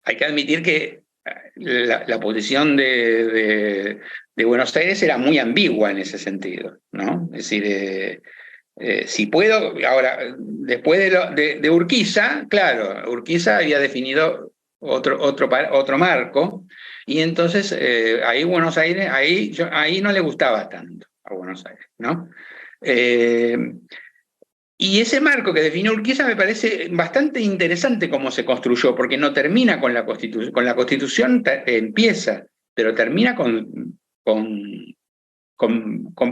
hay que admitir que la posición de Buenos Aires era muy ambigua en ese sentido, ¿no? Es decir, si puedo, ahora, después de Urquiza, claro, Urquiza había definido otro marco, y entonces ahí Buenos Aires, ahí no le gustaba tanto a Buenos Aires, ¿no? Y ese marco que definió Urquiza me parece bastante interesante cómo se construyó, porque no termina con la Constitución. Con la Constitución empieza, pero termina con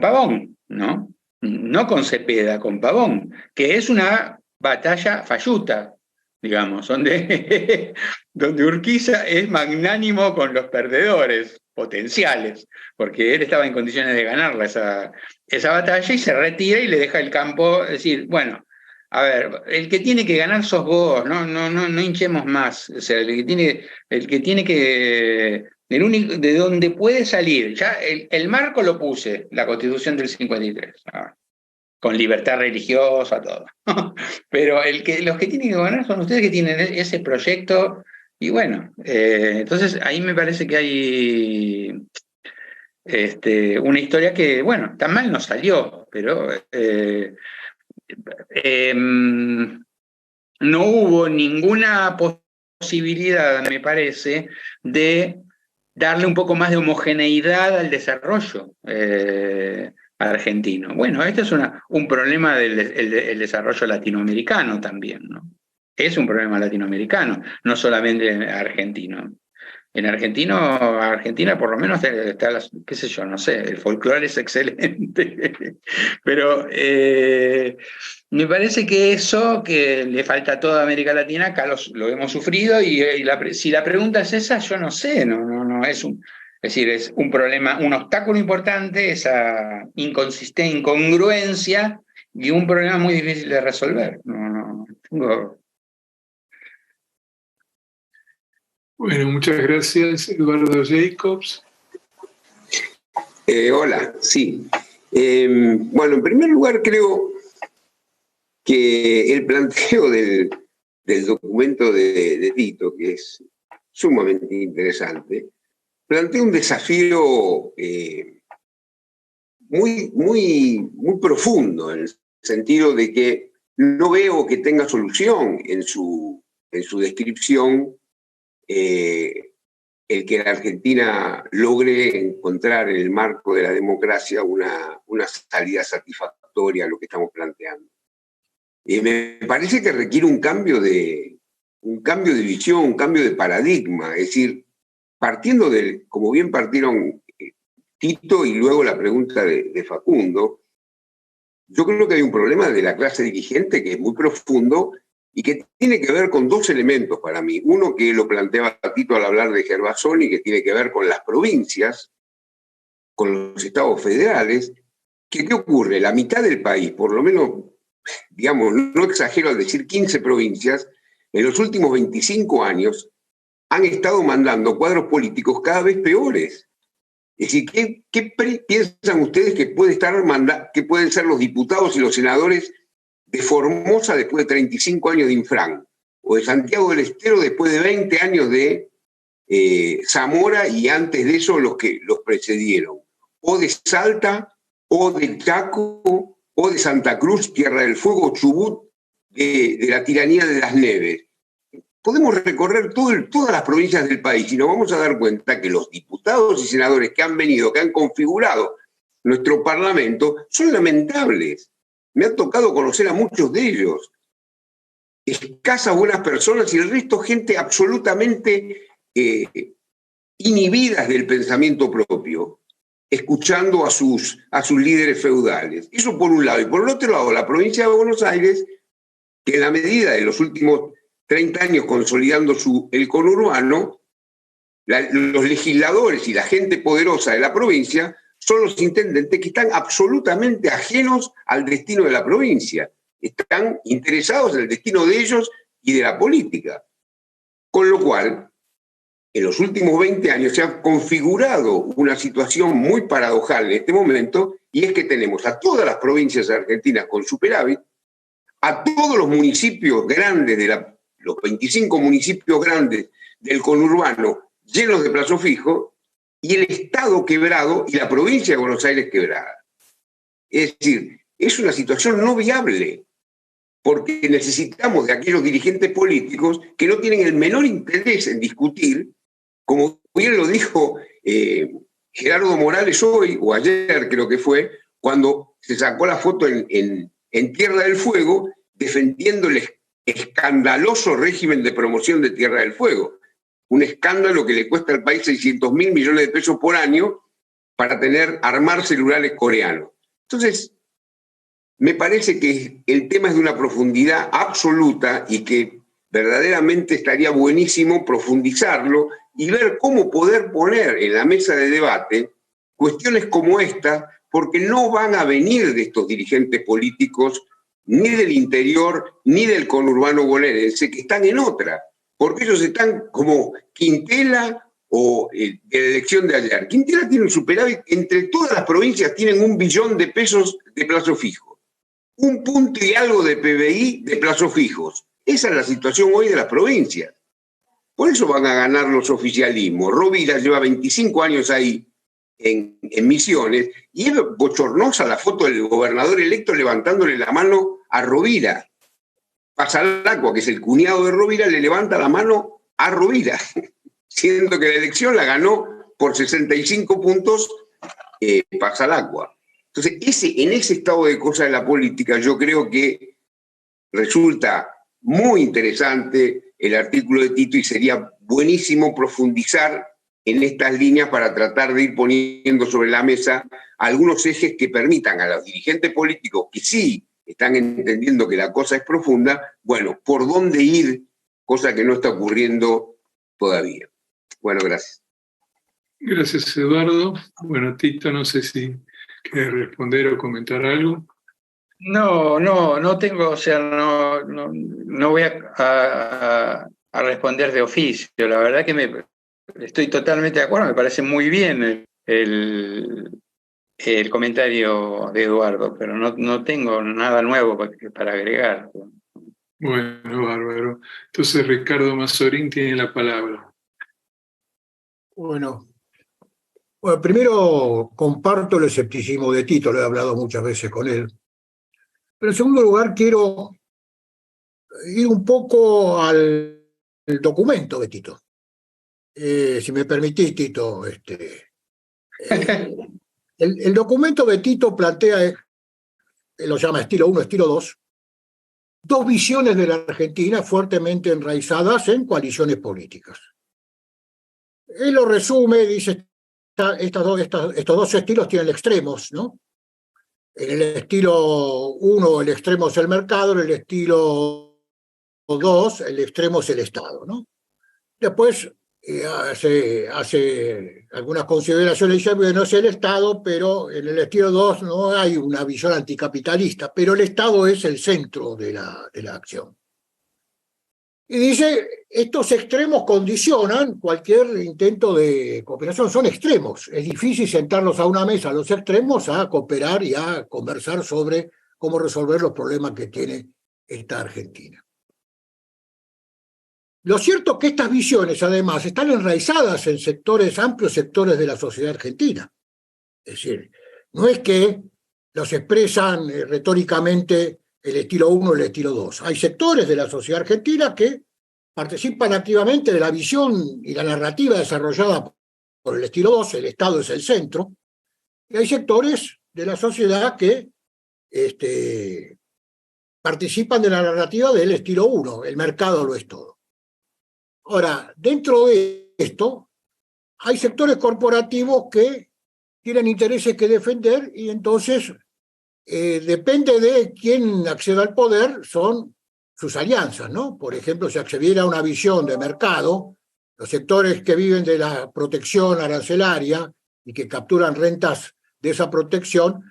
Pavón, ¿no? No con Cepeda, con Pavón, que es una batalla falluta, digamos, donde Urquiza es magnánimo con los perdedores potenciales, porque él estaba en condiciones de ganarla esa batalla, y se retira y le deja el campo. Es decir, bueno, a ver, el que tiene que ganar sos vos, no hinchemos más. O sea, el que tiene que el único de donde puede salir, ya el marco lo puse, la Constitución del 53, con libertad religiosa, todo. Pero los que tienen que ganar son ustedes, que tienen ese proyecto. Y bueno, entonces ahí me parece que hay una historia que, bueno, tan mal no salió, pero no hubo ninguna posibilidad, me parece, de darle un poco más de homogeneidad al desarrollo. argentino. Bueno, este es un problema del desarrollo latinoamericano también, ¿no? Es un problema latinoamericano, no solamente argentino. En Argentina por lo menos está, qué sé yo, no sé, el folclore es excelente, pero me parece que eso que le falta a toda América Latina, acá lo hemos sufrido y si la pregunta es esa, yo no sé, no es decir, es un problema, un obstáculo importante, esa incongruencia y un problema muy difícil de resolver. No tengo... Bueno, muchas gracias, Eduardo Jacobs. Hola, sí. Bueno, en primer lugar creo que el planteo del documento de Tito, que es sumamente interesante, plantea un desafío muy profundo, en el sentido de que no veo que tenga solución en su descripción el que la Argentina logre encontrar en el marco de la democracia una salida satisfactoria a lo que estamos planteando. Me parece que requiere un cambio de visión, un cambio de paradigma, es decir, partiendo como bien partieron Tito y luego la pregunta de Facundo, yo creo que hay un problema de la clase dirigente que es muy profundo y que tiene que ver con dos elementos para mí. Uno que lo planteaba Tito al hablar de Gervasoni, que tiene que ver con las provincias, con los estados federales. ¿Qué ocurre? La mitad del país, por lo menos, digamos, no exagero al decir 15 provincias, en los últimos 25 años han estado mandando cuadros políticos cada vez peores. Es decir, ¿qué piensan ustedes que que pueden ser los diputados y los senadores de Formosa después de 35 años de Infran, o de Santiago del Estero después de 20 años de Zamora y antes de eso los que los precedieron, o de Salta, o del Chaco, o de Santa Cruz, Tierra del Fuego, Chubut, de la tiranía de las Neves? Podemos recorrer todas las provincias del país y nos vamos a dar cuenta que los diputados y senadores que han venido, que han configurado nuestro Parlamento, son lamentables. Me ha tocado conocer a muchos de ellos. Escasas buenas personas y el resto gente absolutamente inhibidas del pensamiento propio, escuchando a sus líderes feudales. Eso por un lado. Y por el otro lado, la provincia de Buenos Aires, que en la medida de los últimos 30 años consolidando el conurbano, los legisladores y la gente poderosa de la provincia son los intendentes que están absolutamente ajenos al destino de la provincia. Están interesados en el destino de ellos y de la política. Con lo cual, en los últimos 20 años se ha configurado una situación muy paradojal en este momento, y es que tenemos a todas las provincias argentinas con superávit, a todos los municipios grandes, los 25 municipios grandes del conurbano llenos de plazo fijo, y el Estado quebrado y la provincia de Buenos Aires quebrada. Es decir, es una situación no viable, porque necesitamos de aquellos dirigentes políticos que no tienen el menor interés en discutir, como bien lo dijo Gerardo Morales hoy, o ayer creo que fue, cuando se sacó la foto en Tierra del Fuego, defendiendo el escandaloso régimen de promoción de Tierra del Fuego. Un escándalo que le cuesta al país 600.000 millones de pesos por año para armar celulares coreanos. Entonces, me parece que el tema es de una profundidad absoluta y que verdaderamente estaría buenísimo profundizarlo y ver cómo poder poner en la mesa de debate cuestiones como esta, porque no van a venir de estos dirigentes políticos ni del interior ni del conurbano bonaerense, que están en otra. Porque ellos están como Quintela o de la elección de ayer. Quintela tiene un superávit, entre todas las provincias tienen 1 billón de pesos de plazo fijo. 1 punto y algo de PBI de plazos fijos. Esa es la situación hoy de las provincias. Por eso van a ganar los oficialismos. Rovira lleva 25 años ahí en Misiones y es bochornosa la foto del gobernador electo levantándole la mano a Rovira. Pasalacqua, que es el cuñado de Rovira, le levanta la mano a Rovira, siendo que la elección la ganó por 65 puntos Pasalacqua. Entonces, en ese estado de cosas de la política, yo creo que resulta muy interesante el artículo de Tito y sería buenísimo profundizar en estas líneas para tratar de ir poniendo sobre la mesa algunos ejes que permitan a los dirigentes políticos que sí están entendiendo que la cosa es profunda, bueno, por dónde ir, cosa que no está ocurriendo todavía. Bueno, gracias. Gracias, Eduardo. Bueno, Tito, no sé si quieres responder o comentar algo. No tengo, o sea, no voy a responder de oficio. La verdad que estoy totalmente de acuerdo, me parece muy bien el comentario de Eduardo, pero no tengo nada nuevo para agregar. Bueno, bárbaro. Entonces, Ricardo Mazzorín tiene la palabra. Bueno, primero comparto el escepticismo de Tito, lo he hablado muchas veces con él. Pero en segundo lugar quiero ir un poco al documento de Tito. Si me permitís, Tito, el documento de Tito plantea, lo llama estilo 1, estilo 2, dos visiones de la Argentina fuertemente enraizadas en coaliciones políticas. Él lo resume, dice, estos dos estilos tienen extremos, ¿no? En el estilo 1, el extremo es el mercado, en el estilo 2, el extremo es el Estado, ¿no? Después hace algunas consideraciones, dice, bueno, es el Estado, pero en el estilo 2 no hay una visión anticapitalista, pero el Estado es el centro de la acción. Y dice, estos extremos condicionan cualquier intento de cooperación, son extremos. Es difícil sentarlos a una mesa, los extremos, a cooperar y a conversar sobre cómo resolver los problemas que tiene esta Argentina. Lo cierto es que estas visiones, además, están enraizadas en amplios sectores de la sociedad argentina. Es decir, no es que los expresan retóricamente el estilo 1 y el estilo 2. Hay sectores de la sociedad argentina que participan activamente de la visión y la narrativa desarrollada por el estilo 2, el Estado es el centro, y hay sectores de la sociedad que participan de la narrativa del estilo 1, el mercado lo es todo. Ahora, dentro de esto, hay sectores corporativos que tienen intereses que defender y entonces depende de quién acceda al poder, son sus alianzas, ¿no? Por ejemplo, si accediera a una visión de mercado, los sectores que viven de la protección arancelaria y que capturan rentas de esa protección,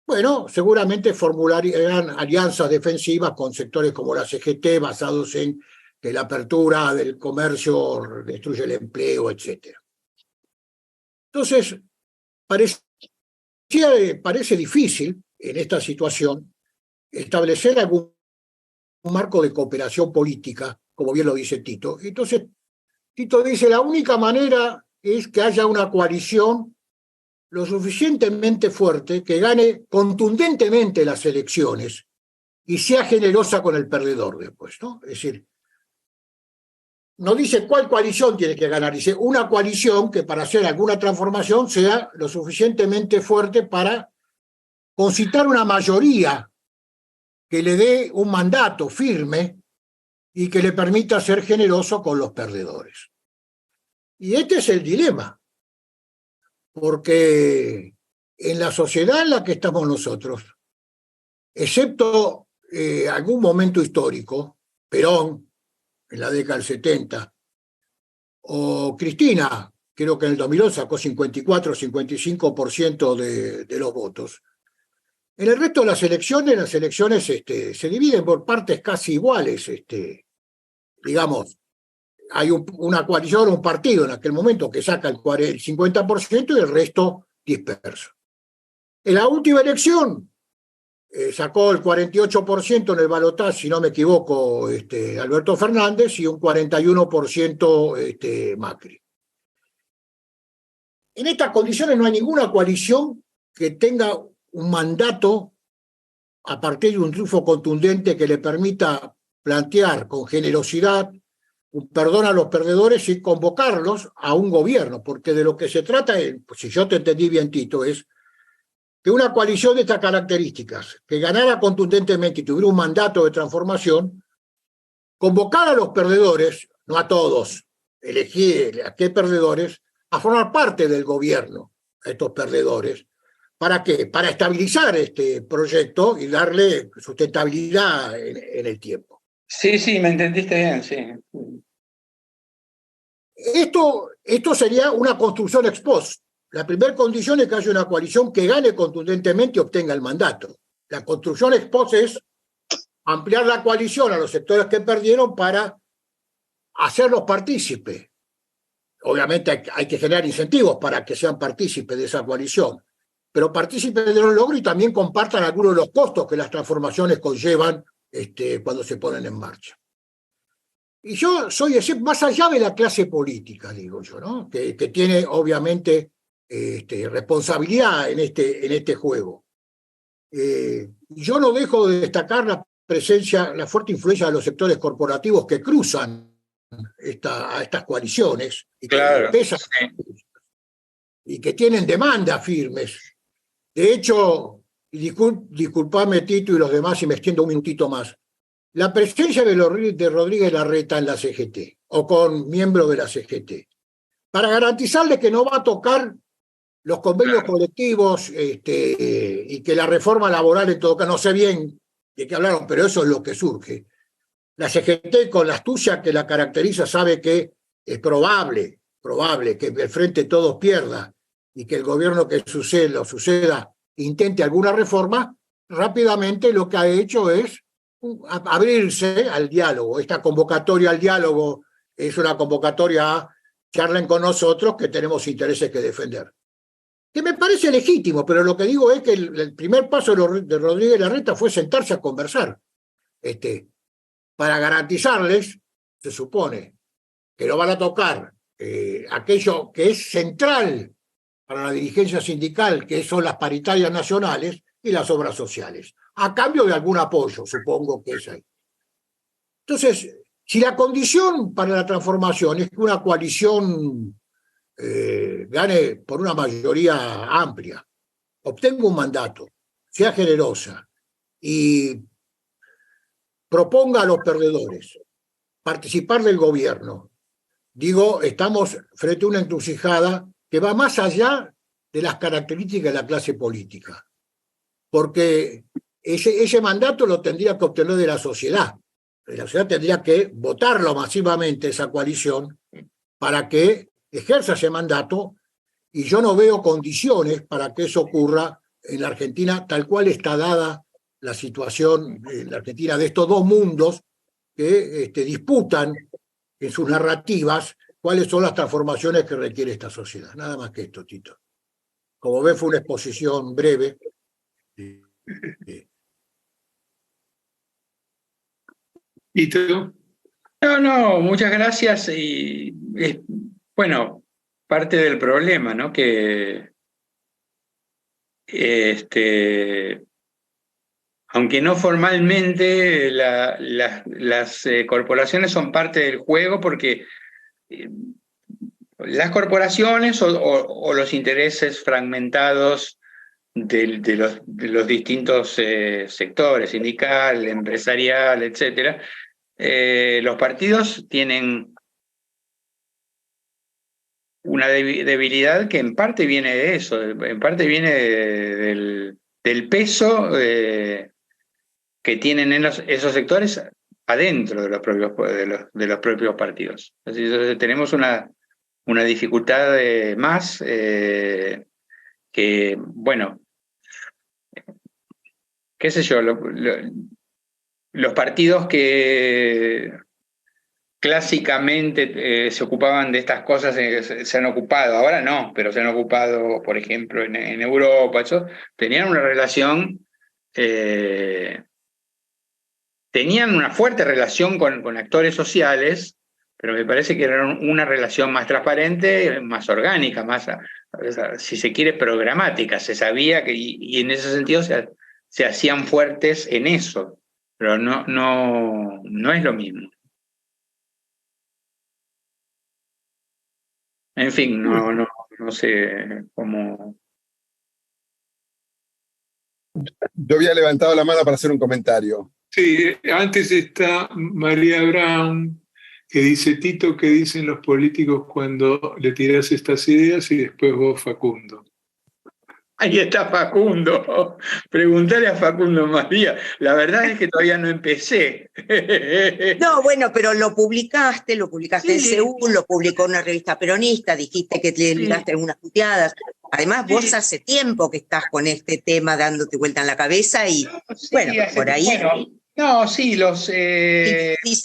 bueno, seguramente formularían alianzas defensivas con sectores como la CGT, basados en que la apertura del comercio destruye el empleo, etc. Entonces, parece difícil en esta situación establecer algún marco de cooperación política, como bien lo dice Tito. Entonces, Tito dice, la única manera es que haya una coalición lo suficientemente fuerte que gane contundentemente las elecciones y sea generosa con el perdedor después, ¿no? Es decir, no dice cuál coalición tiene que ganar, dice una coalición que para hacer alguna transformación sea lo suficientemente fuerte para concitar una mayoría que le dé un mandato firme y que le permita ser generoso con los perdedores. Y este es el dilema, porque en la sociedad en la que estamos nosotros, excepto algún momento histórico, Perón, en la década del 70, o Cristina, creo que en el 2002 sacó 54-55% de los votos. En el resto de las elecciones se dividen por partes casi iguales. Digamos, hay una coalición, un partido en aquel momento que saca el 50% y el resto disperso. En la última elección sacó el 48% en el balotaje, si no me equivoco, Alberto Fernández, y un 41% Macri. En estas condiciones no hay ninguna coalición que tenga un mandato a partir de un triunfo contundente que le permita plantear con generosidad un perdón a los perdedores y convocarlos a un gobierno, porque de lo que se trata, si yo te entendí bien, Tito, es que una coalición de estas características, que ganara contundentemente y tuviera un mandato de transformación, convocar a los perdedores, no a todos, elegir a qué perdedores, a formar parte del gobierno, a estos perdedores. ¿Para qué? Para estabilizar este proyecto y darle sustentabilidad en el tiempo. Sí, sí, me entendiste bien, sí. Esto sería una construcción ex post. La primera condición es que haya una coalición que gane contundentemente y obtenga el mandato. La construcción ex post es ampliar la coalición a los sectores que perdieron para hacerlos partícipes. Obviamente hay que generar incentivos para que sean partícipes de esa coalición, pero partícipes de los logros y también compartan algunos de los costos que las transformaciones conllevan cuando se ponen en marcha. Y yo soy ese, más allá de la clase política, digo yo, ¿no? que tiene obviamente responsabilidad en este juego. Yo no dejo de destacar la presencia, la fuerte influencia de los sectores corporativos que cruzan a estas coaliciones y que Claro, pesan sí. y que tienen demandas firmes. De hecho, y disculpame Tito y los demás si me extiendo un minutito más, la presencia de Rodríguez Larreta en la CGT o con miembros de la CGT, para garantizarle que no va a tocar los convenios colectivos y que la reforma laboral en todo caso, no sé bien de qué hablaron, pero eso es lo que surge. La CGT, con la astucia que la caracteriza, sabe que es probable que el Frente Todos pierda y que el gobierno que suceda intente alguna reforma. Rápidamente lo que ha hecho es abrirse al diálogo. Esta convocatoria al diálogo es una convocatoria a charlen con nosotros que tenemos intereses que defender. Que me parece legítimo, pero lo que digo es que el primer paso de Rodríguez Larreta fue sentarse a conversar. Para garantizarles, se supone, que no van a tocar aquello que es central para la dirigencia sindical, que son las paritarias nacionales y las obras sociales, a cambio de algún apoyo, supongo que es ahí. Entonces, si la condición para la transformación es que una coalición gane por una mayoría amplia, obtenga un mandato, sea generosa y proponga a los perdedores participar del gobierno, digo, estamos frente a una encrucijada que va más allá de las características de la clase política, porque ese mandato lo tendría que obtener de la sociedad. La sociedad tendría que votarlo masivamente, esa coalición, para que ejerza ese mandato, y yo no veo condiciones para que eso ocurra en la Argentina, tal cual está dada la situación en la Argentina de estos dos mundos que disputan en sus narrativas cuáles son las transformaciones que requiere esta sociedad. Nada más que esto, Tito. Como ven, fue una exposición breve. Tito. No, muchas gracias. Y bueno, parte del problema, ¿no? Que aunque no formalmente, las corporaciones son parte del juego porque las corporaciones o los intereses fragmentados de los distintos sectores, sindical, empresarial, etcétera, los partidos tienen una debilidad que en parte viene de eso, en parte viene del peso que tienen esos sectores adentro de los propios partidos. Entonces, tenemos una dificultad más que, bueno, qué sé yo, los partidos que clásicamente se ocupaban de estas cosas se han ocupado, ahora no, pero se han ocupado, por ejemplo, en Europa, eso, tenían una relación, tenían una fuerte relación con actores sociales, pero me parece que era una relación más transparente, más orgánica, más, si se quiere, programática. Se sabía que, y en ese sentido se hacían fuertes en eso, pero no es lo mismo. En fin, no sé cómo. Yo había levantado la mano para hacer un comentario. Sí, antes está María Brown, que dice, Tito, ¿qué dicen los políticos cuando le tirás estas ideas? Y después vos, Facundo. Ahí está Facundo. Preguntale a Facundo María. La verdad es que todavía no empecé. No, bueno, pero lo publicaste en Sí. Seúl, lo publicó una revista peronista, dijiste que te ligaste algunas puteadas. Además, vos hace tiempo que estás con este tema dándote vuelta en la cabeza y, Sí, bueno, por ahí. Bueno, no, sí, Si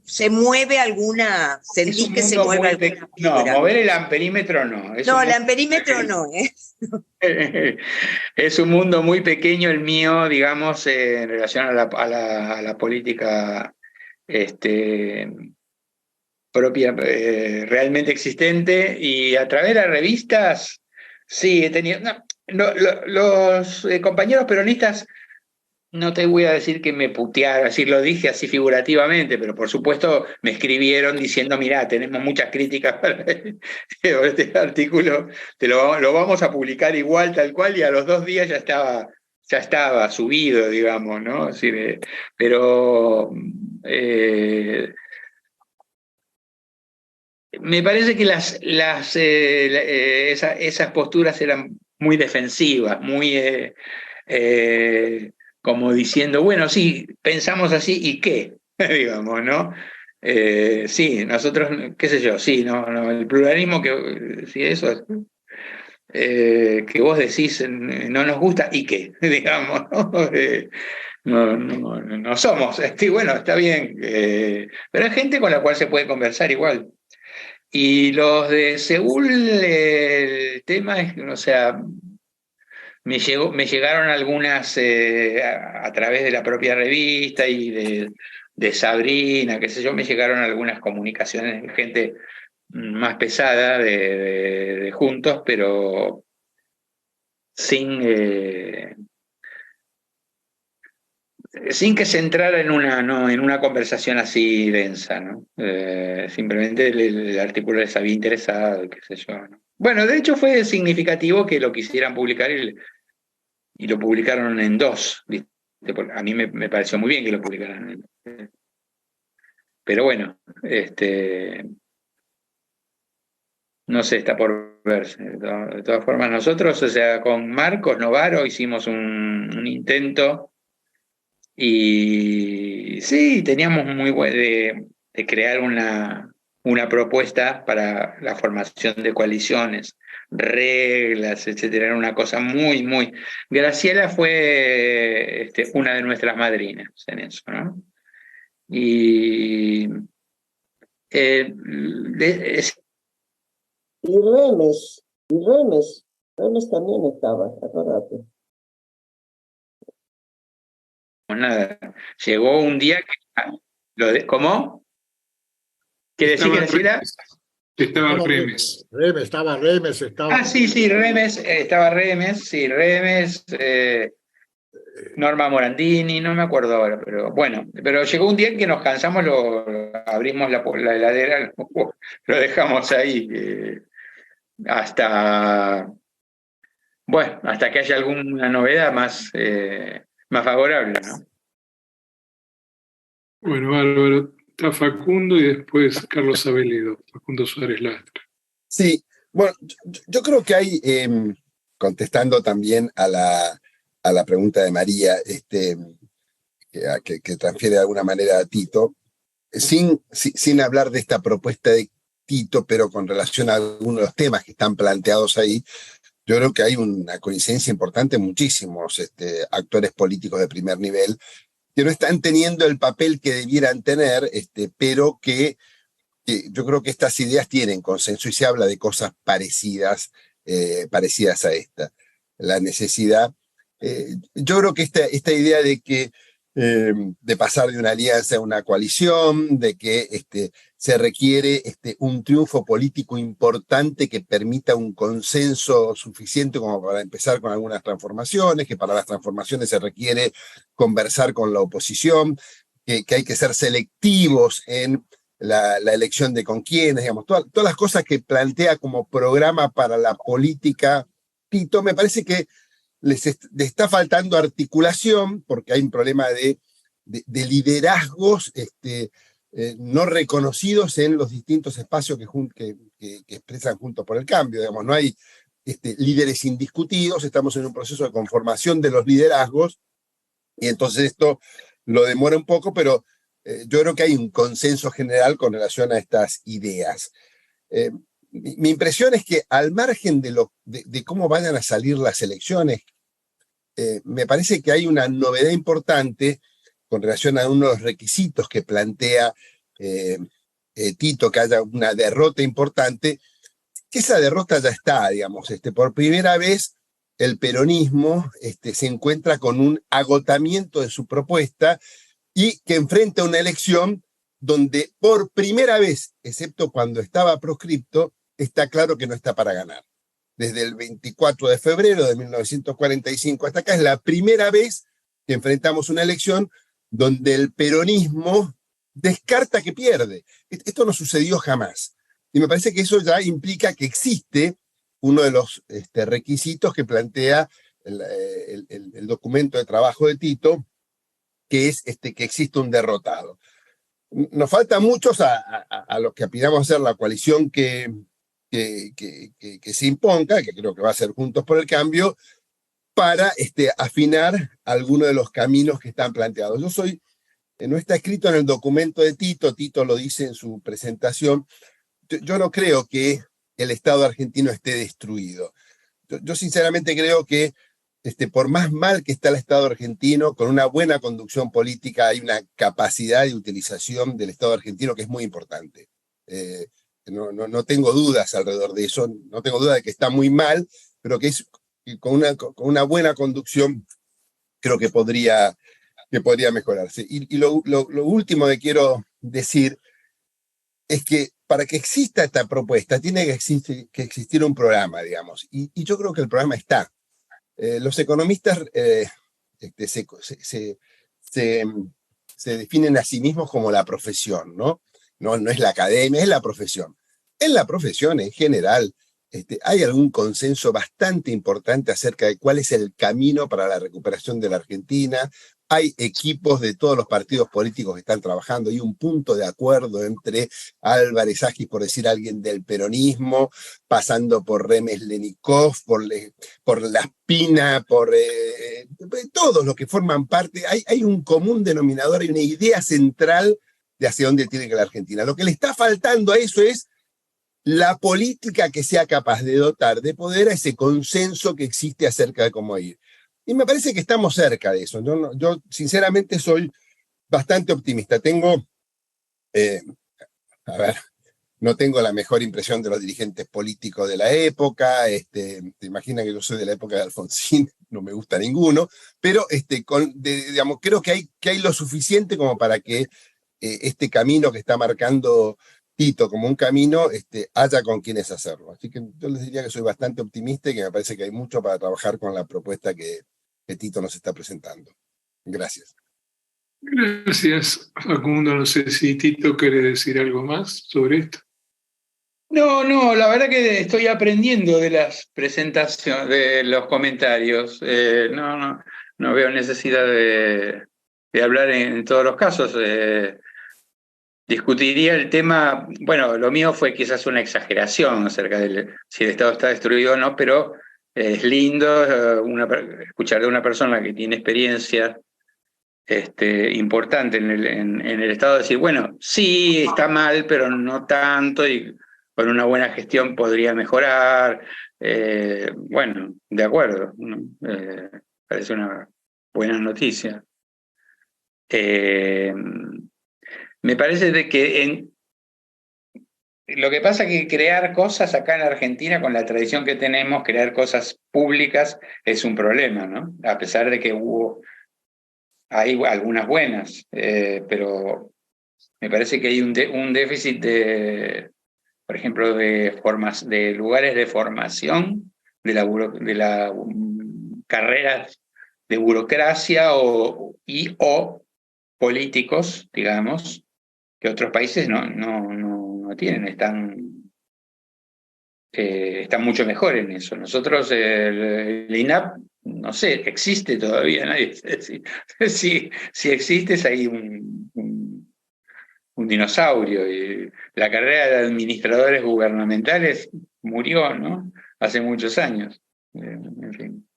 se mueve alguna, sentís que se mueve alguna No, fibra. mover el amperímetro no. No, el amperímetro no, ¿eh? Es un mundo muy pequeño el mío, digamos, en relación a la política propia, realmente existente, y a través de las revistas, sí, he tenido... los compañeros peronistas, no te voy a decir que me putearon, así lo dije así figurativamente, pero por supuesto me escribieron diciendo, mirá, tenemos muchas críticas para este artículo, lo vamos a publicar igual, tal cual, y a los 2 días ya estaba subido, digamos, ¿no? Es decir, pero me parece que esas posturas eran muy defensivas, muy... como diciendo, bueno, sí, pensamos así, ¿y qué? Digamos, ¿no? Sí, nosotros, qué sé yo, sí, no, el pluralismo, sí, eso, que vos decís no nos gusta, ¿y qué? Digamos, ¿no? No somos, bueno, está bien, pero hay gente con la cual se puede conversar igual. Y los de Seúl, el tema es, o sea, me llegaron algunas a través de la propia revista y de Sabrina, qué sé yo, me llegaron algunas comunicaciones de gente más pesada de Juntos, pero sin que se entrara en una conversación así densa, ¿no? Simplemente el artículo les había interesado, qué sé yo, ¿no? Bueno, de hecho fue significativo que lo quisieran publicar y lo publicaron en 2, ¿viste? A mí me pareció muy bien que lo publicaran. Pero bueno, no sé, está por verse. De todas formas, nosotros, o sea, con Marcos Novaro hicimos un intento y sí, teníamos muy de crear una propuesta para la formación de coaliciones, reglas, etcétera. Era una cosa muy, muy... Graciela fue una de nuestras madrinas en eso, ¿no? Y Y Remes también estaba, acuérdate. nada, llegó un día que... ¿Cómo? ¿Qué decía Graciela? Estaba Remes. Estaba Remes. Ah, sí, Remes, estaba Remes, sí, Remes, Norma Morandini, no me acuerdo ahora, pero bueno, pero llegó un día en que nos cansamos, abrimos la heladera, lo dejamos ahí hasta que haya alguna novedad más favorable, ¿no? Bueno, Álvaro, está Facundo y después Carlos Aveledo, Facundo Suárez Lastra. Sí, bueno, yo creo que hay, contestando también a la pregunta de María, que transfiere de alguna manera a Tito, sin hablar de esta propuesta de Tito, pero con relación a algunos de los temas que están planteados ahí, yo creo que hay una coincidencia importante en muchísimos actores políticos de primer nivel que no están teniendo el papel que debieran tener, pero que yo creo que estas ideas tienen consenso y se habla de cosas parecidas a esta. La necesidad, yo creo que esta idea de pasar de una alianza a una coalición, de que se requiere un triunfo político importante que permita un consenso suficiente como para empezar con algunas transformaciones, que para las transformaciones se requiere conversar con la oposición, que hay que ser selectivos en la elección de con quiénes, digamos, todas las cosas que plantea como programa para la política Tito, me parece que les está faltando articulación, porque hay un problema de liderazgos no reconocidos en los distintos espacios que expresan Juntos por el Cambio. Digamos, no hay líderes indiscutidos, estamos en un proceso de conformación de los liderazgos, y entonces esto lo demora un poco, pero yo creo que hay un consenso general con relación a estas ideas. Mi impresión es que al margen de cómo vayan a salir las elecciones, me parece que hay una novedad importante con relación a uno de los requisitos que plantea Tito, que haya una derrota importante, que esa derrota ya está, digamos. Por primera vez el peronismo se encuentra con un agotamiento de su propuesta y que enfrenta una elección donde por primera vez, excepto cuando estaba proscripto, está claro que no está para ganar. Desde el 24 de febrero de 1945 hasta acá es la primera vez que enfrentamos una elección donde el peronismo descarta que pierde. Esto no sucedió jamás. Y me parece que eso ya implica que existe uno de los requisitos que plantea el documento de trabajo de Tito, que es que existe un derrotado. Nos faltan muchos a los que aspiramos a ser la coalición que se imponga, que creo que va a ser Juntos por el Cambio, para afinar algunos de los caminos que están planteados. No está escrito en el documento de Tito, Tito lo dice en su presentación, yo no creo que el Estado argentino esté destruido. Yo sinceramente creo que por más mal que está el Estado argentino, con una buena conducción política hay una capacidad de utilización del Estado argentino que es muy importante. No tengo dudas alrededor de eso, no tengo duda de que está muy mal, pero que con una buena conducción creo que podría mejorarse. Y lo último que quiero decir es que para que exista esta propuesta tiene que existir un programa, digamos, y yo creo que el programa está. Los economistas se definen a sí mismos como la profesión, ¿no? No es la academia, es la profesión. En la profesión en general hay algún consenso bastante importante acerca de cuál es el camino para la recuperación de la Argentina. Hay equipos de todos los partidos políticos que están trabajando. Hay un punto de acuerdo entre Álvarez Agis, por decir alguien del peronismo, pasando por Remes Lenikov, por Laspina, por todos los que forman parte. Hay un común denominador, hay una idea central de hacia dónde tiene que ir la Argentina. Lo que le está faltando a eso es la política que sea capaz de dotar de poder a ese consenso que existe acerca de cómo ir. Y me parece que estamos cerca de eso. Yo sinceramente soy bastante optimista. No tengo la mejor impresión de los dirigentes políticos de la época. Te imaginas que yo soy de la época de Alfonsín, no me gusta ninguno, pero digamos, creo que hay lo suficiente como para que este camino que está marcando Tito como un camino, haya con quienes hacerlo. Así que yo les diría que soy bastante optimista y que me parece que hay mucho para trabajar con la propuesta que Tito nos está presentando. Gracias. Gracias, Facundo. No sé si Tito quiere decir algo más sobre esto. No, la verdad que estoy aprendiendo de las presentaciones, de los comentarios. No veo necesidad de hablar en todos los casos. Discutiría el tema, bueno, lo mío fue quizás una exageración acerca de si el Estado está destruido o no, pero es lindo escuchar de una persona que tiene experiencia importante en el Estado, decir, bueno, sí, está mal, pero no tanto, y con una buena gestión podría mejorar. Bueno, de acuerdo, ¿no? Parece una buena noticia. Me parece de que lo que pasa es que crear cosas acá en Argentina, con la tradición que tenemos, crear cosas públicas es un problema, ¿no? A pesar de que hay algunas buenas, pero me parece que hay un déficit por ejemplo, de lugares de formación, de la carreras de burocracia o políticos, digamos, que otros países no tienen, están mucho mejor en eso. Nosotros, el INAP no sé, existe todavía, nadie sabe si existe, es ahí un dinosaurio. Y la carrera de administradores gubernamentales murió, ¿no? Hace muchos años. En fin.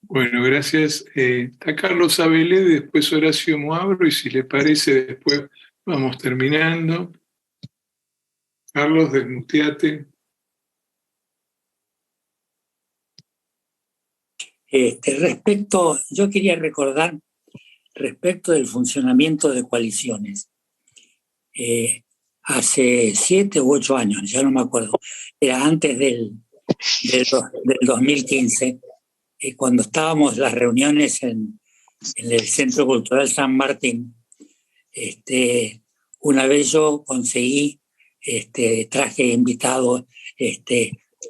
Bueno, gracias. Está Carlos Abelé, después Horacio Moabro, y si le parece, después vamos terminando. Carlos, desmuteate. Yo quería recordar respecto del funcionamiento de coaliciones. Hace 7 u 8 años, ya no me acuerdo, era antes del 2015, cuando estábamos las reuniones en el Centro Cultural San Martín, una vez yo conseguí, traje invitado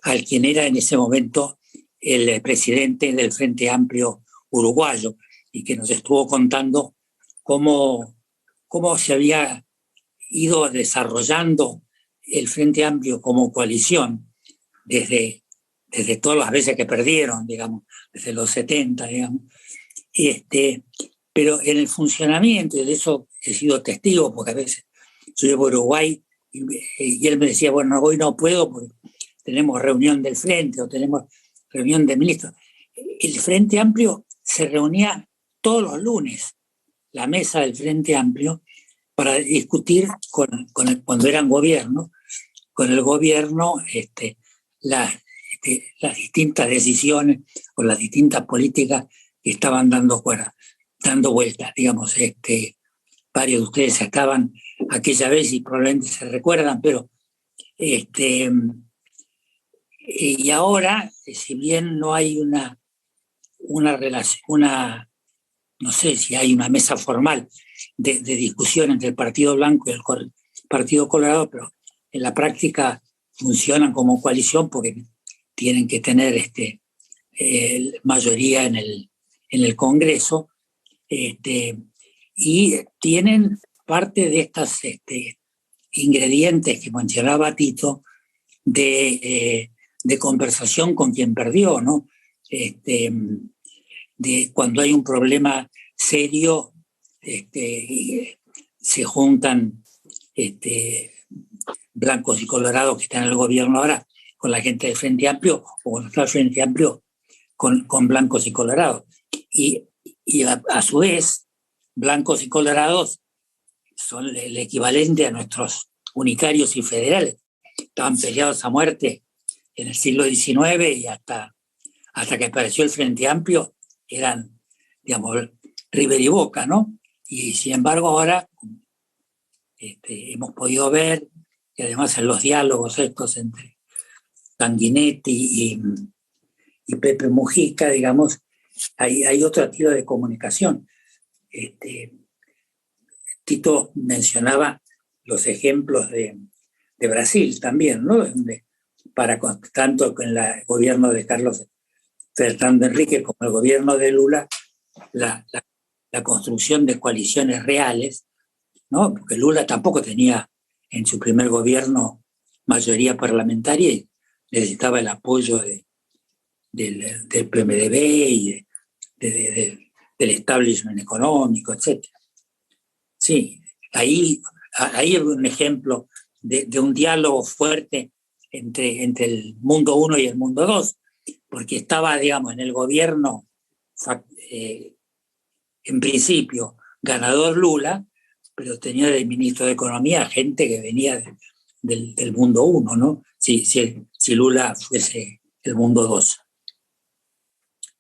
al quien era en ese momento el presidente del Frente Amplio uruguayo, y que nos estuvo contando cómo se había ido desarrollando el Frente Amplio como coalición desde todas las veces que perdieron, digamos, desde los 70, digamos. Pero en el funcionamiento, y de eso he sido testigo, porque a veces yo llevo a Uruguay y él me decía, bueno, hoy no puedo porque tenemos reunión del Frente o tenemos reunión de ministros. El Frente Amplio se reunía todos los lunes, la mesa del Frente Amplio, para discutir cuando eran gobierno, con el gobierno las distintas decisiones o las distintas políticas que estaban dando vueltas. Digamos, varios de ustedes estaban aquella vez y probablemente se recuerdan, pero y ahora, si bien no hay una relación, no sé si hay una mesa formal de discusión entre el Partido Blanco y el Partido Colorado, pero en la práctica funcionan como coalición porque tienen que tener mayoría en el Congreso, y tienen parte de estas ingredientes que mencionaba Tito de conversación con quien perdió, ¿no? De cuando hay un problema serio, se juntan blancos y colorados que están en el gobierno ahora con la gente del Frente Amplio, o cuando está el Frente Amplio con blancos y colorados. Y a su vez, blancos y colorados son el equivalente a nuestros unitarios y federales. Estaban peleados a muerte en el siglo XIX y hasta que apareció el Frente Amplio eran, digamos, River y Boca, ¿no? Y sin embargo ahora hemos podido ver que además en los diálogos estos entre Sanguinetti y Pepe Mujica, digamos, hay otro estilo de comunicación. Tito mencionaba los ejemplos de Brasil también, ¿no? Tanto con el gobierno de Carlos Fernando Henrique como el gobierno de Lula, la construcción de coaliciones reales, ¿no? Porque Lula tampoco tenía en su primer gobierno mayoría parlamentaria y necesitaba el apoyo del PMDB y del establishment económico, etc. Sí, ahí hay un ejemplo de un diálogo fuerte entre el mundo 1 y el mundo 2, porque estaba, digamos, en el gobierno, en principio, ganador Lula, pero tenía de ministro de Economía gente que venía del mundo 1, ¿no? Si Lula fuese el mundo 2.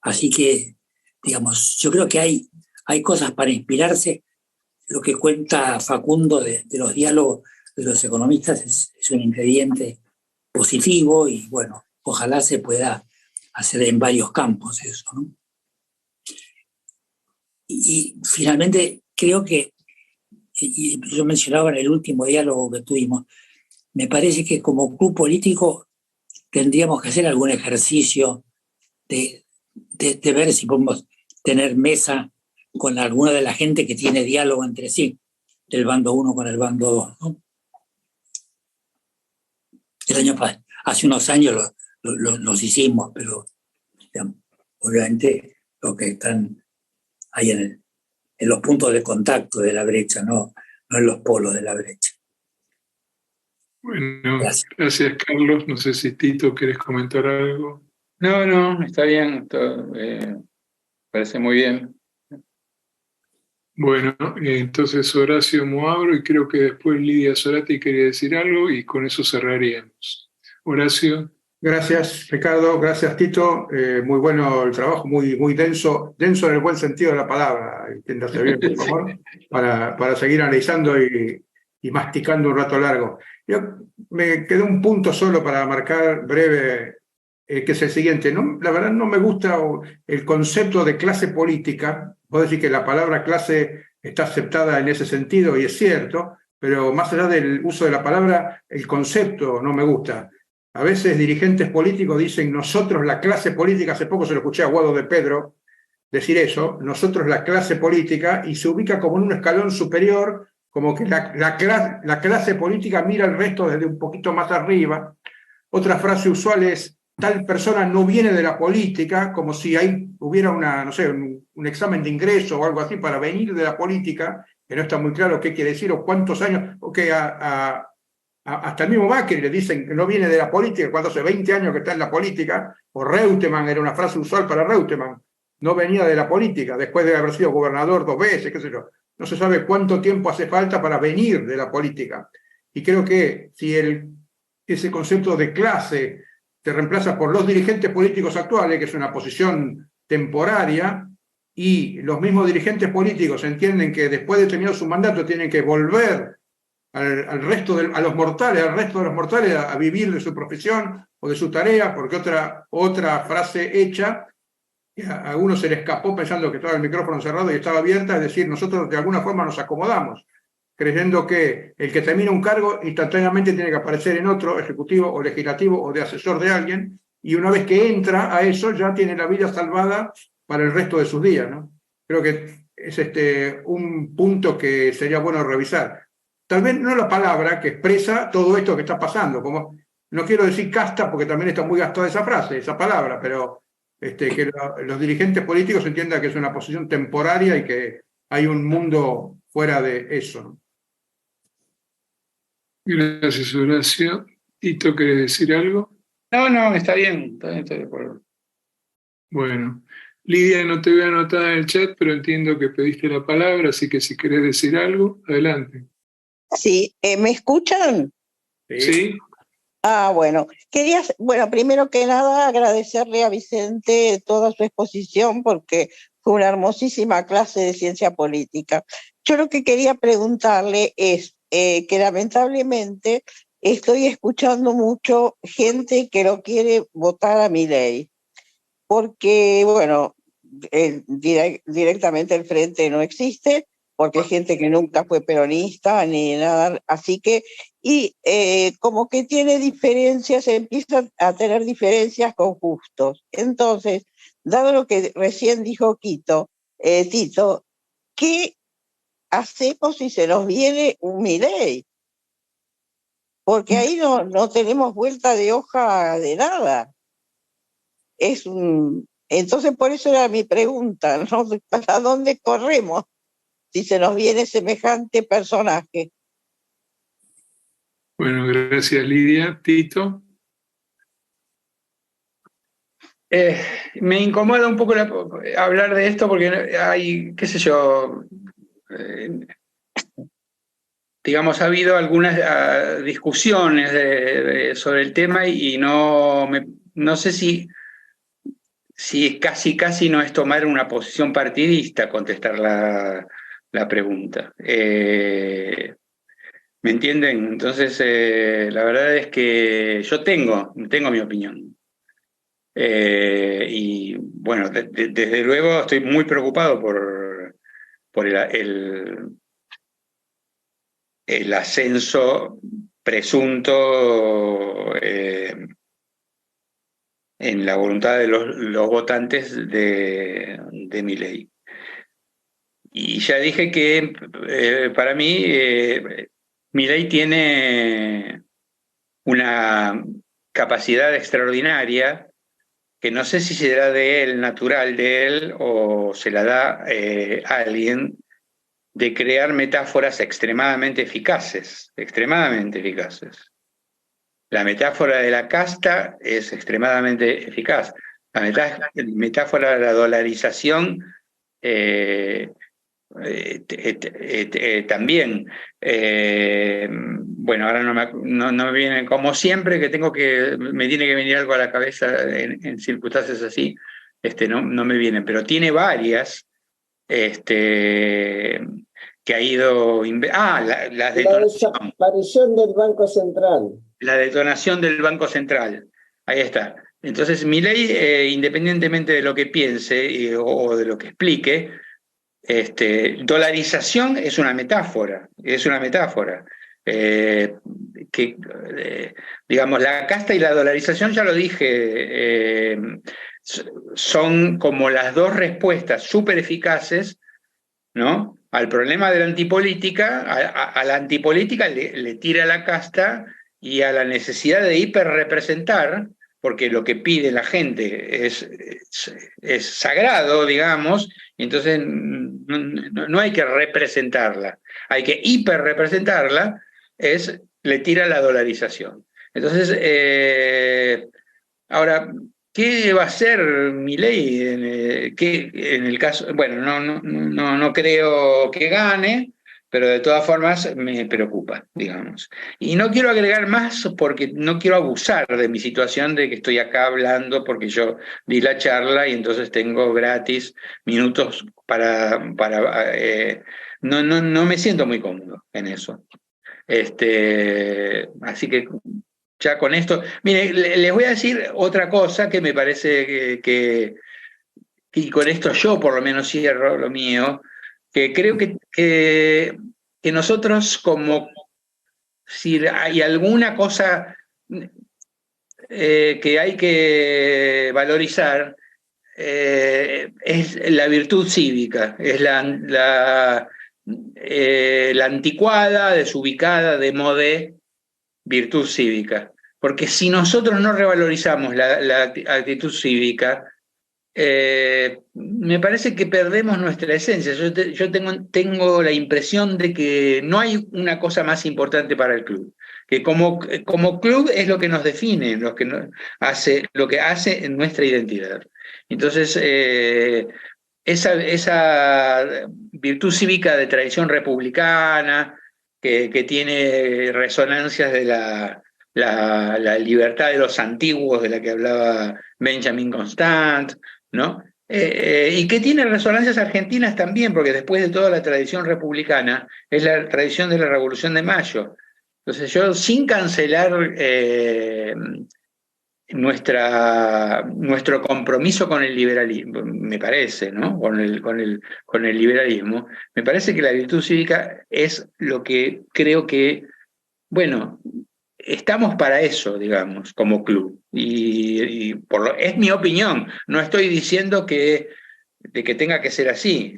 Así que, digamos, yo creo que hay cosas para inspirarse. Lo que cuenta Facundo de los diálogos de los economistas es un ingrediente positivo y, bueno, ojalá se pueda hacer en varios campos eso, ¿no? Y finalmente creo que, y yo mencionaba en el último diálogo que tuvimos, me parece que como club político tendríamos que hacer algún ejercicio de ver si podemos tener mesa con alguna de la gente que tiene diálogo entre sí, del bando 1 con el bando 2, ¿no? Hace unos años los hicimos, pero digamos, obviamente los que están ahí en los puntos de contacto de la brecha, no en los polos de la brecha. Bueno, gracias Carlos. No sé si Tito querés comentar algo. No, está bien, parece muy bien. Bueno, entonces Horacio Moabro y creo que después Lidia Solati quería decir algo y con eso cerraríamos. Horacio. Gracias, Ricardo. Gracias, Tito. Muy bueno el trabajo, muy denso en el buen sentido de la palabra. Entiéndase bien, por favor, para seguir analizando y masticando un rato largo. Yo me quedó un punto solo para marcar breve, que es el siguiente. La verdad no me gusta el concepto de clase política. Puedo decir que la palabra clase está aceptada en ese sentido y es cierto, pero más allá del uso de la palabra, el concepto no me gusta. A veces dirigentes políticos dicen nosotros la clase política, hace poco se lo escuché a Guado de Pedro decir eso, nosotros la clase política, y se ubica como en un escalón superior, como que la clase política mira al resto desde un poquito más arriba. Otra frase usual es tal persona no viene de la política, como si ahí hubiera un examen de ingreso o algo así para venir de la política, que no está muy claro qué quiere decir o cuántos años, o que hasta el mismo Macri le dicen que no viene de la política cuando hace 20 años que está en la política, o Reutemann, era una frase usual para Reutemann, no venía de la política, después de haber sido gobernador 2 veces, qué sé yo. No se sabe cuánto tiempo hace falta para venir de la política. Y creo que si ese concepto de clase se reemplaza por los dirigentes políticos actuales, que es una posición temporaria, y los mismos dirigentes políticos entienden que después de terminar su mandato tienen que volver al resto a los mortales, al resto de los mortales a vivir de su profesión o de su tarea, porque otra frase hecha, que a algunos se le escapó pensando que estaba el micrófono cerrado y estaba abierta, es decir, nosotros de alguna forma nos acomodamos, creyendo que el que termina un cargo instantáneamente tiene que aparecer en otro, ejecutivo o legislativo o de asesor de alguien, y una vez que entra a eso ya tiene la vida salvada para el resto de sus días, ¿no? Creo que es un punto que sería bueno revisar. Tal vez no la palabra que expresa todo esto que está pasando, como no quiero decir casta porque también está muy gastada esa frase, esa palabra, pero que los dirigentes políticos entiendan que es una posición temporaria y que hay un mundo fuera de eso, ¿no? Gracias, Horacio. Tito, ¿querés decir algo? No, está bien, estoy de acuerdo. Bueno, Lidia, no te voy a anotar en el chat, pero entiendo que pediste la palabra, así que si querés decir algo, adelante. Sí, ¿me escuchan? Sí. Bueno, primero que nada agradecerle a Vicente toda su exposición porque fue una hermosísima clase de ciencia política. Yo lo que quería preguntarle es que lamentablemente estoy escuchando mucho gente que no quiere votar a Milei, porque, directamente el frente no existe, porque hay gente que nunca fue peronista ni nada, así que, como que tiene diferencias, empiezan a tener diferencias con Justos. Entonces, dado lo que recién dijo Tito, ¿qué hacemos si se nos viene un Milei? Porque ahí no tenemos vuelta de hoja de nada. Entonces, por eso era mi pregunta, ¿no? ¿Para dónde corremos si se nos viene semejante personaje? Bueno, gracias, Lidia. Tito. Me incomoda un poco hablar de esto porque hay, qué sé yo, digamos, ha habido algunas discusiones sobre el tema y no sé si casi no es tomar una posición partidista contestar la pregunta. ¿Me entienden? Entonces, la verdad es que yo tengo mi opinión. Y bueno, desde luego estoy muy preocupado por el ascenso presunto en la voluntad de los votantes de Milei. Y ya dije que para mí Milei tiene una capacidad extraordinaria, que no sé si será de él, natural de él, o se la da a alguien, de crear metáforas extremadamente eficaces, extremadamente eficaces. La metáfora de la casta es extremadamente eficaz. La metáfora de la dolarización también. Bueno, ahora no me viene, como siempre que me tiene que venir algo a la cabeza en circunstancias así, no me vienen, pero tiene varias que ha ido... la desaparición del Banco Central. La detonación del Banco Central. Ahí está. Entonces, Milei, independientemente de lo que piense o de lo que explique, dolarización es una metáfora. Digamos, la casta y la dolarización, ya lo dije, son como las dos respuestas súper eficaces, ¿no?, al problema de la antipolítica. A la antipolítica le tira la casta, y a la necesidad de hiperrepresentar, porque lo que pide la gente es sagrado, digamos, y entonces no hay que representarla, hay que hiperrepresentarla, le tira la dolarización. Entonces, ahora, ¿qué va a hacer Milei en el caso? Bueno, no creo que gane, pero de todas formas me preocupa, digamos. Y no quiero agregar más porque no quiero abusar de mi situación de que estoy acá hablando porque yo di la charla y entonces tengo gratis minutos para no me siento muy cómodo en eso. Así que ya con esto... Mire, les voy a decir otra cosa que me parece y con esto yo por lo menos cierro lo mío, que creo que nosotros, como si hay alguna cosa que hay que valorizar, es la virtud cívica, es la anticuada, desubicada, démodé virtud cívica. Porque si nosotros no revalorizamos la actitud cívica, me parece que perdemos nuestra esencia. Yo tengo la impresión de que no hay una cosa más importante para el club, que como club es lo que nos define, lo que hace en nuestra identidad. Entonces, esa virtud cívica de tradición republicana, que tiene resonancias de la libertad de los antiguos, de la que hablaba Benjamin Constant, ¿no? Y que tiene resonancias argentinas también, porque después de toda la tradición republicana es la tradición de la Revolución de Mayo. Entonces yo, sin cancelar nuestro compromiso con el liberalismo, me parece, ¿no?, con el liberalismo, me parece que la virtud cívica es lo que creo que, bueno, estamos para eso, digamos, como club. Es mi opinión, no estoy diciendo de que tenga que ser así.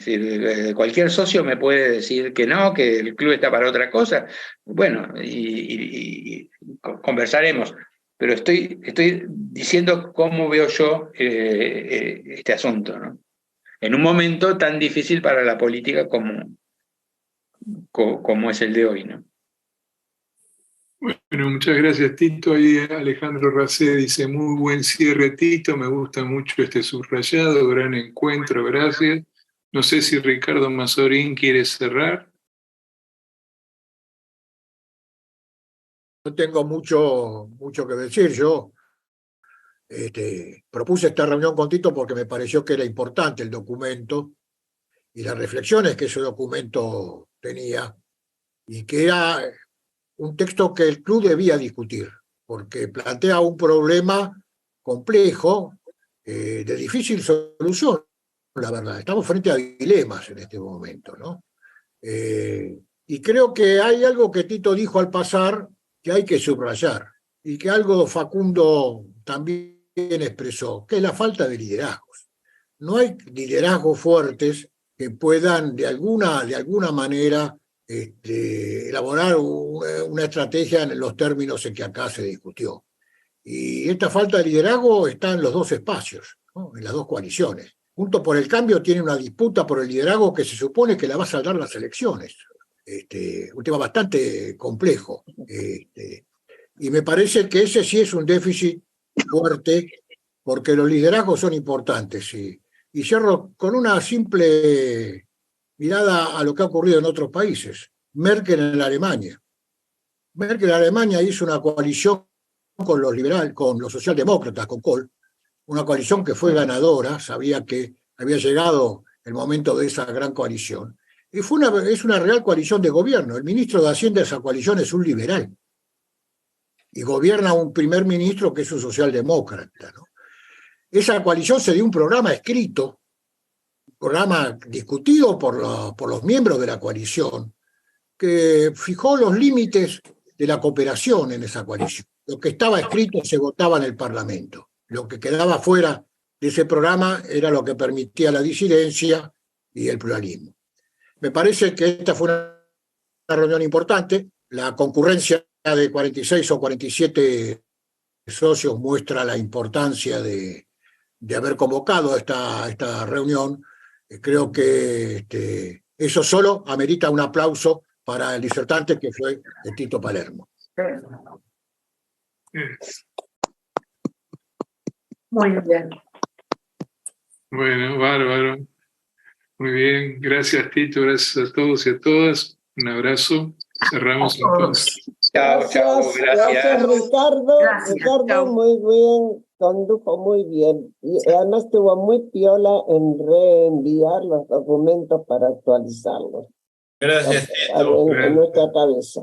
Cualquier socio me puede decir que no, que el club está para otra cosa. Bueno, y conversaremos. Pero estoy diciendo cómo veo yo este asunto, ¿no?, en un momento tan difícil para la política como es el de hoy, ¿no? Bueno, muchas gracias, Tito. Ahí Alejandro Racé dice: muy buen cierre, Tito, me gusta mucho este subrayado, gran encuentro, gracias. No sé si Ricardo Mazorín quiere cerrar. No tengo mucho que decir. Yo propuse esta reunión con Tito porque me pareció que era importante el documento y las reflexiones que ese documento tenía, y que era un texto que el club debía discutir, porque plantea un problema complejo, de difícil solución, la verdad. Estamos frente a dilemas en este momento, ¿no? Y creo que hay algo que Tito dijo al pasar que hay que subrayar, y que algo Facundo también expresó, que es la falta de liderazgos. No hay liderazgos fuertes que puedan de alguna manera elaborar una estrategia en los términos en que acá se discutió. Y esta falta de liderazgo está en los dos espacios, ¿no? En las dos coaliciones. Juntos por el Cambio tiene una disputa por el liderazgo que se supone que la va a saldar las elecciones. Un tema bastante complejo. Y me parece que ese sí es un déficit fuerte, porque los liderazgos son importantes. Y cierro con una simple mirada a lo que ha ocurrido en otros países. Merkel en la Alemania. Merkel en Alemania hizo una coalición con los liberales, con los socialdemócratas, con Kohl, una coalición que fue ganadora, sabía que había llegado el momento de esa gran coalición. Y es una real coalición de gobierno. El ministro de Hacienda de esa coalición es un liberal. Y gobierna un primer ministro que es un socialdemócrata, ¿no? Esa coalición se dio un programa escrito, un programa discutido por los miembros de la coalición, que fijó los límites de la cooperación en esa coalición. Lo que estaba escrito se votaba en el Parlamento. Lo que quedaba fuera de ese programa era lo que permitía la disidencia y el pluralismo. Me parece que esta fue una reunión importante. La concurrencia de 46 o 47 socios muestra la importancia de haber convocado esta reunión. Creo que eso solo amerita un aplauso para el disertante, que fue Tito Palermo. Muy bien. Bueno, bárbaro. Muy bien. Gracias, Tito. Gracias a todos y a todas. Un abrazo. Cerramos entonces. Gracias, Ricardo. Gracias. Ricardo, Chao. muy bien, condujo muy bien. Y además estuvo muy piola en reenviar los documentos para actualizarlos Gracias, Tito. en nuestra cabeza.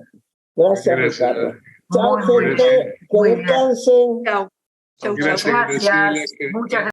Gracias, Ricardo. Chao, Muy gente. bien. Que Muy bien. descansen. Chao. Chau, chau. Gracias, Gracias. Graciela. Muchas gracias.